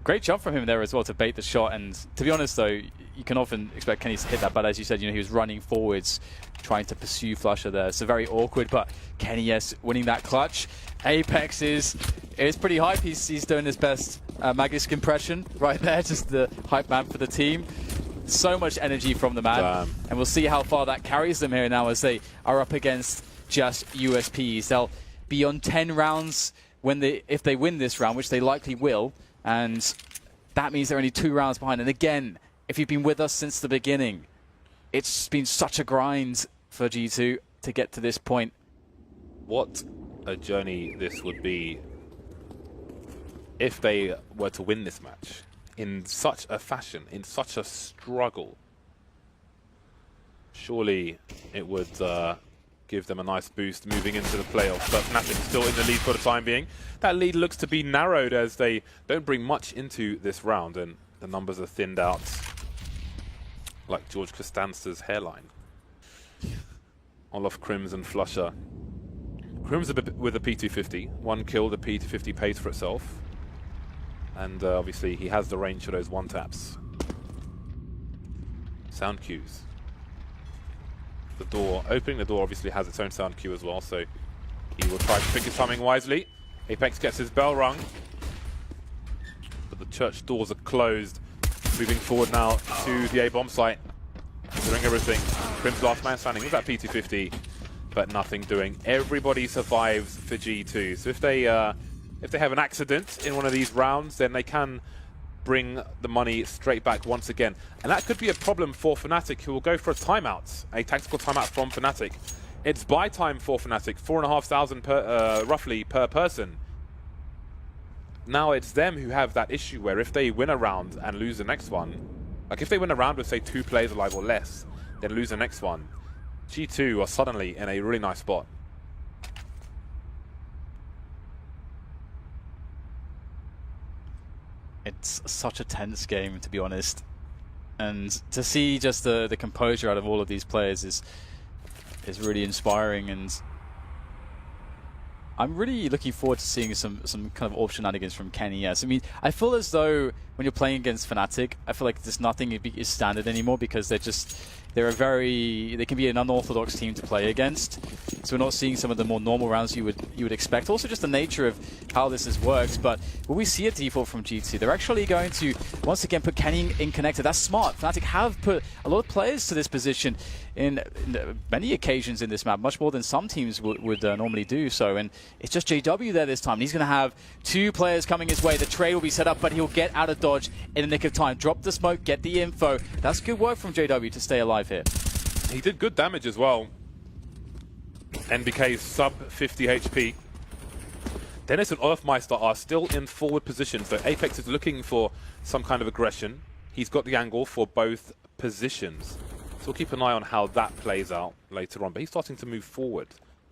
Great jump from him there as well to bait the shot, and to be honest though, you can often expect Kenny to hit that, but as you said, he was running forwards, trying to pursue flusha there, so very awkward, but Kenny, yes, winning that clutch. Apex is pretty hype. He's doing his best Magisk impression right there, just the hype man for the team. So much energy from the man, and we'll see how far that carries them here now as they are up against just USPs. They'll be on 10 rounds if they win this round, which they likely will, and that means they're only 2 rounds behind. And again, if you've been with us since the beginning, it's been such a grind for G2 to get to this point.
What a journey this would be if they were to win this match in such a fashion, in such a struggle, surely it would give them a nice boost moving into the playoffs. But fnatic still in the lead for the time being. That lead looks to be narrowed as they don't bring much into this round, and the numbers are thinned out like George Costanza's hairline. Olaf, Krims and Flusher. Krims with a P250. One kill, the P250 pays for itself. And obviously he has the range for those one-taps. Sound cues. The door, opening the door obviously has its own sound cue as well, so he will try to pick his timing wisely. Apex gets his bell rung, but the church doors are closed. Moving forward now to the A-bomb site, doing everything. Krim's last man standing with that P250, but nothing doing. Everybody survives for G2, so if they have an accident in one of these rounds, then they can bring the money straight back once again. And that could be a problem for fnatic, who will go for a timeout, a tactical timeout from fnatic. It's buy time for fnatic, 4,500 per, roughly per person. Now it's them who have that issue where if they win a round and lose the next one, like if they win a round with say 2 players alive or less, then lose the next one, G2 are suddenly in a really nice spot.
It's such a tense game, to be honest, and to see just the composure out of all of these players is really inspiring, and I'm really looking forward to seeing some kind of off shenanigans from Kenny. Yes, I mean, I feel as though when you're playing against fnatic, I feel like there's nothing is standard anymore, because they can be an unorthodox team to play against. So we're not seeing some of the more normal rounds you would expect. Also, just the nature of how this has worked. But when we see a default from G2, they're actually going to once again put Kenny in connector. That's smart. fnatic have put a lot of players to this position in many occasions in this map, much more than some teams would normally do so. And it's just JW there this time. And he's going to have 2 players coming his way. The trade will be set up, but he'll get out of dodge in the nick of time. Drop the smoke, get the info. That's good work from JW to stay alive here.
He did good damage as well. NBK's sub 50 HP. Dennis and Olafmeister are still in forward position, so Apex is looking for some kind of aggression. He's got the angle for both positions. So we'll keep an eye on how that plays out later on. But he's starting to move forward,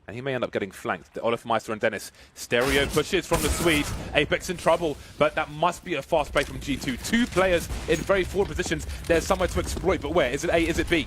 and he may end up getting flanked. The Olafmeister and Dennis. Stereo pushes from the Swede. Apex in trouble, but that must be a fast play from G2. 2 players in very forward positions. There's somewhere to exploit, but where? Is it A? Is it B?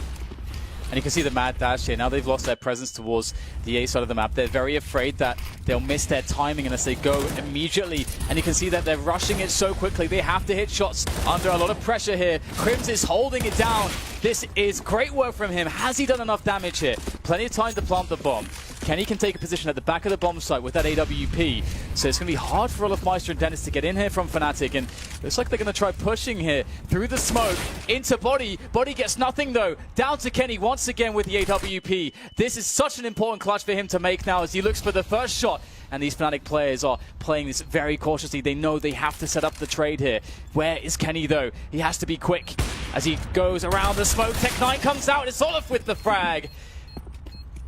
And you can see the mad dash here. Now they've lost their presence towards the A side of the map. They're very afraid that they'll miss their timing unless they go immediately. And you can see that they're rushing it so quickly. They have to hit shots under a lot of pressure here. Krims is holding it down. This is great work from him. Has he done enough damage here? Plenty of time to plant the bomb. Kenny can take a position at the back of the bomb site with that AWP. So it's going to be hard for Olafmeister and Dennis to get in here from fnatic. And looks like they're going to try pushing here through the smoke into Body. Body gets nothing though. Down to Kenny once again with the AWP. This is such an important clutch for him to make now as he looks for the first shot. And these fnatic players are playing this very cautiously. They know they have to set up the trade here. Where is Kenny though? He has to be quick as he goes around the smoke. Tech9 comes out. It's Olaf with the frag.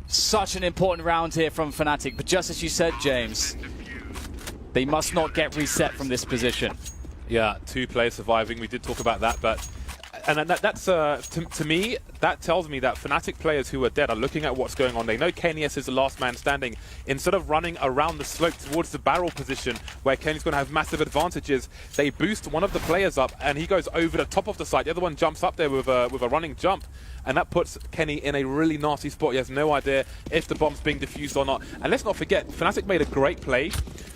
Such an important round here from fnatic. But just as you said, James, they must not get reset from this position.
Yeah, 2 players surviving. We did talk about that, but that's to me, that tells me that fnatic players who are dead are looking at what's going on. They know KNES is the last man standing. Instead of running around the slope towards the barrel position where Kenny's going to have massive advantages, they boost one of the players up and he goes over the top of the site. The other one jumps up there with a running jump. And that puts Kenny in a really nasty spot. He has no idea if the bomb's being defused or not. And let's not forget, fnatic made a great play.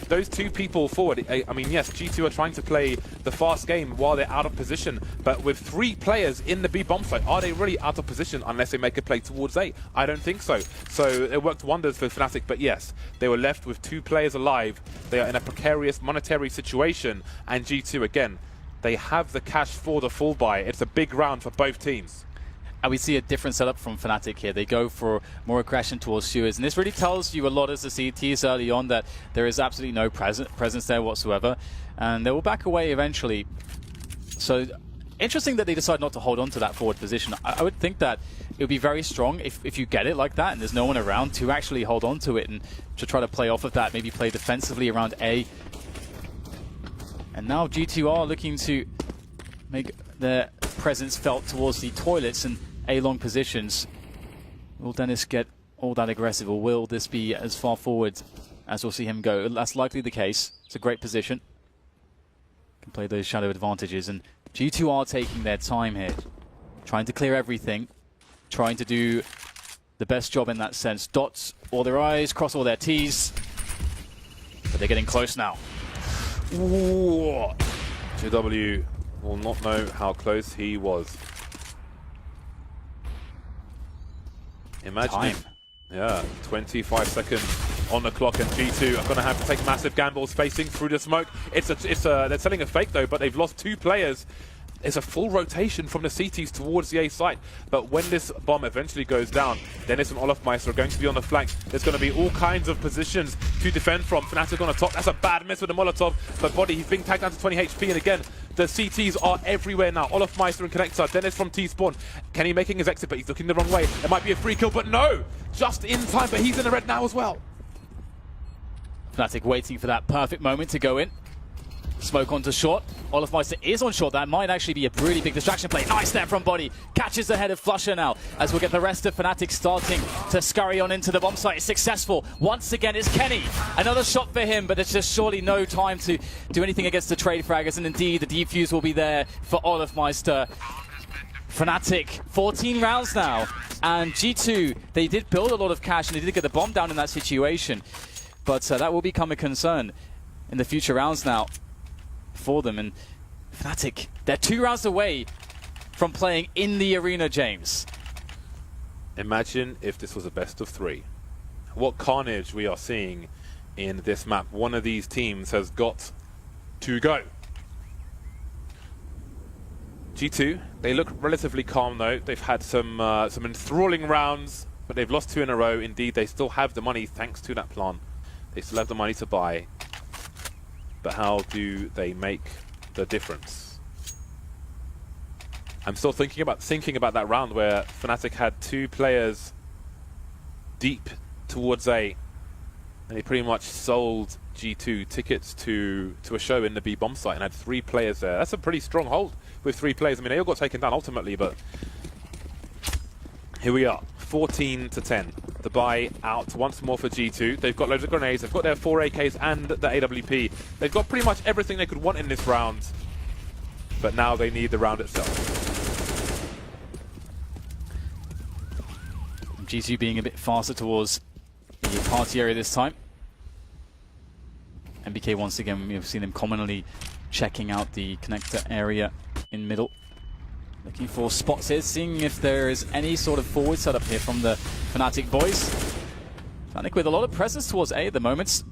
Those 2 people forward, I mean, yes, G2 are trying to play the fast game while they're out of position. But with 3 players in the B bomb site, are they really out of position unless they make a play towards A? I don't think so. So it worked wonders for fnatic. But yes, they were left with 2 players alive. They are in a precarious monetary situation. And G2, again, they have the cash for the full buy. It's a big round for both teams.
And we see a different setup from fnatic here. They go for more aggression towards Sewers. And this really tells you a lot as the CTs early on that there is absolutely no presence there whatsoever. And they will back away eventually. So interesting that they decide not to hold on to that forward position. I would think that it would be very strong if you get it like that and there's no one around to actually hold on to it and to try to play off of that, maybe play defensively around A. And now G2 are looking to make their presence felt towards the toilets and A-long positions. Will Dennis get all that aggressive, or will this be as far forward as we'll see him go? That's likely the case. It's a great position. Can play those shadow advantages, and G2 are taking their time here, trying to clear everything, trying to do the best job in that sense. Dots all their I's, cross all their T's, but they're getting close now.
Ooh. JW will not know how close he was. Imagine
Time.
Yeah, 25 seconds on the clock, and G2 are going to have to take massive gambles facing through the smoke. They're selling a fake though, but they've lost 2 players. It's a full rotation from the CTs towards the A site, but when this bomb eventually goes down, Dennis and Olofmeister are going to be on the flank. There's going to be all kinds of positions to defend from. fnatic on the top, that's a bad miss with the Molotov, but Body, he's being tagged down to 20 HP, and again, the CTs are everywhere now. Olofmeister and Connector, Dennis from T-Spawn. Kenny making his exit, but he's looking the wrong way. It might be a free kill, but no! Just in time, but he's in the red now as well.
fnatic waiting for that perfect moment to go in. Smoke onto short. Olofmeister is on short. That might actually be a really big distraction play. Nice there from Body. Catches the head of flusha now, as we'll get the rest of fnatic starting to scurry on into the bomb site. It's successful. Once again, it's Kenny. Another shot for him, but there's just surely no time to do anything against the trade fraggers. And indeed, the defuse will be there for Olofmeister. fnatic, 14 rounds now. And G2, they did build a lot of cash, and they did get the bomb down in that situation. But that will become a concern in the future rounds now for them. And fnatic, they're 2 rounds away from playing in the arena, James.
Imagine if this was a best of 3. What carnage we are seeing in this map. One of these teams has got to go. G2, they look relatively calm though. They've had some enthralling rounds, but they've lost 2 in a row. Indeed, they still have the money thanks to that plan. They still have the money to buy. But how do they make the difference? I'm still thinking about that round where fnatic had 2 players deep towards A, and they pretty much sold G2 tickets to a show in the B bomb site and had 3 players there. That's a pretty strong hold with 3 players. I mean, they all got taken down ultimately, but here we are, 14-10. The buy out once more for G2. They've got loads of grenades, they've got their 4 AKs and the AWP. They've got pretty much everything they could want in this round, but now they need the round itself.
G2 being a bit faster towards the party area this time. MBK once again, we've seen them commonly checking out the connector area in middle. Looking for spots here, seeing if there is any sort of forward setup here from the fnatic boys. fnatic with a lot of presence towards A at the moment.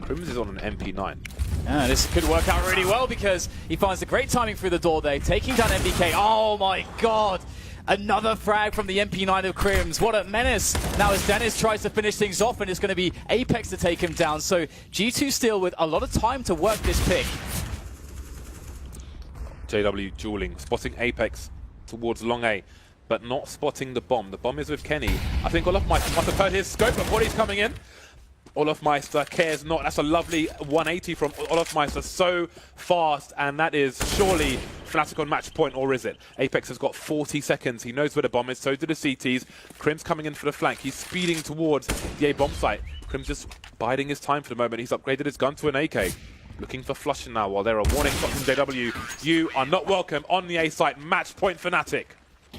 Crims is on an MP9.
Yeah, this could work out really well because he finds a great timing through the door there, taking down MBK. Oh my god! Another frag from the MP9 of Crims. What a menace. Now as Dennis tries to finish things off, and it's going to be Apex to take him down. So G2 still with a lot of time to work this pick.
JW dueling, spotting Apex towards long A, but not spotting the bomb. The bomb is with Kenny. I think Olofmeister must have heard his scope, but Body's coming in. Olofmeister cares not. That's a lovely 180 from Olofmeister. So fast, and that is surely fnatic on match point, or is it? Apex has got 40 seconds. He knows where the bomb is, so do the CTs. Crims coming in for the flank. He's speeding towards the A bomb site. Crims just biding his time for the moment. He's upgraded his gun to an AK. Looking for flusha now, while there are warning shots from JW. You are not welcome on the A site. Match point fnatic.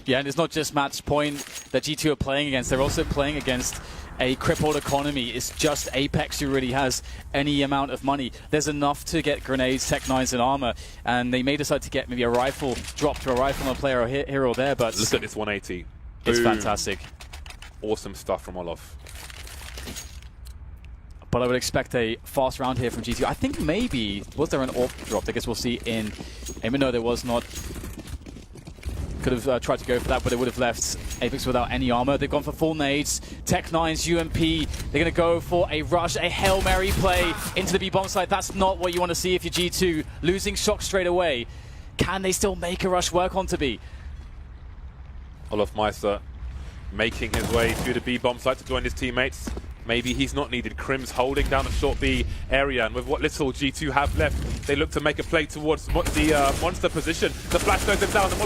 Yeah, and it's not just match point that G2 are playing against. They're also playing against a crippled economy. It's just Apex who really has any amount of money. There's enough to get grenades, Tech 9s, and armor, and they may decide to get maybe a rifle, drop to a rifle on a player here or there, but
look at this 180.
It's
Boom.
fantastic.
Awesome stuff from Olof.
But I would expect a fast round here from G2. I think maybe, was there an AWP drop? I guess we'll see in... No, there was not. Could have tried to go for that, but they would have left Apex without any armor. They've gone for full nades, Tech 9s, UMP. They're going to go for a rush, a Hail Mary play into the B bomb site. That's not what you want to see if you're G2. Losing shock straight away. Can they still make a rush work onto B?
Olofmeister making his way to the B bomb site to join his teammates. maybe he's not needed. Crim's holding down the short B area, and with what little G2 have left, they look to make a play towards the monster position. The flash goes them down, the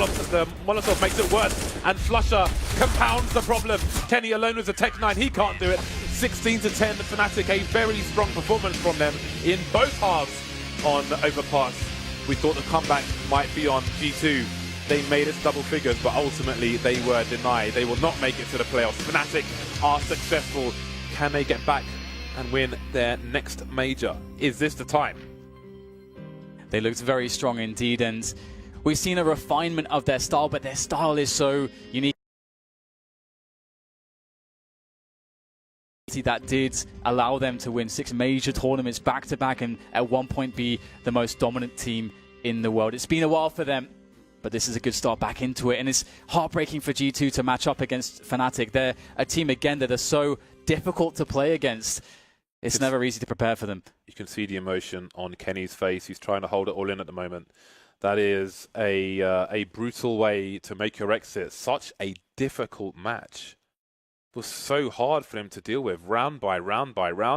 Molotov makes it worse, and Flusher compounds the problem. Kenny alone with the Tech 9, he can't do it. 16 to 10, Fnatic, a very strong performance from them in both halves on Overpass. We thought the comeback might be on G2. They made it double figures, but ultimately they were denied. They will not make it to the playoffs. Fnatic are successful. Can they get back and win their next major? Is this the time?
They looked very strong indeed, and we've seen a refinement of their style, but their style is so unique. That did allow them to win 6 major tournaments back-to-back and at one point be the most dominant team in the world. It's been a while for them, but this is a good start back into it, and it's heartbreaking for G2 to match up against Fnatic. They're a team, again, that are so difficult to play against. It's never easy to prepare for them.
You can see the emotion on Kenny's face. He's trying to hold it all in at the moment. That is a brutal way to make your exit. Such a difficult match. It was so hard for him to deal with, round by round by round.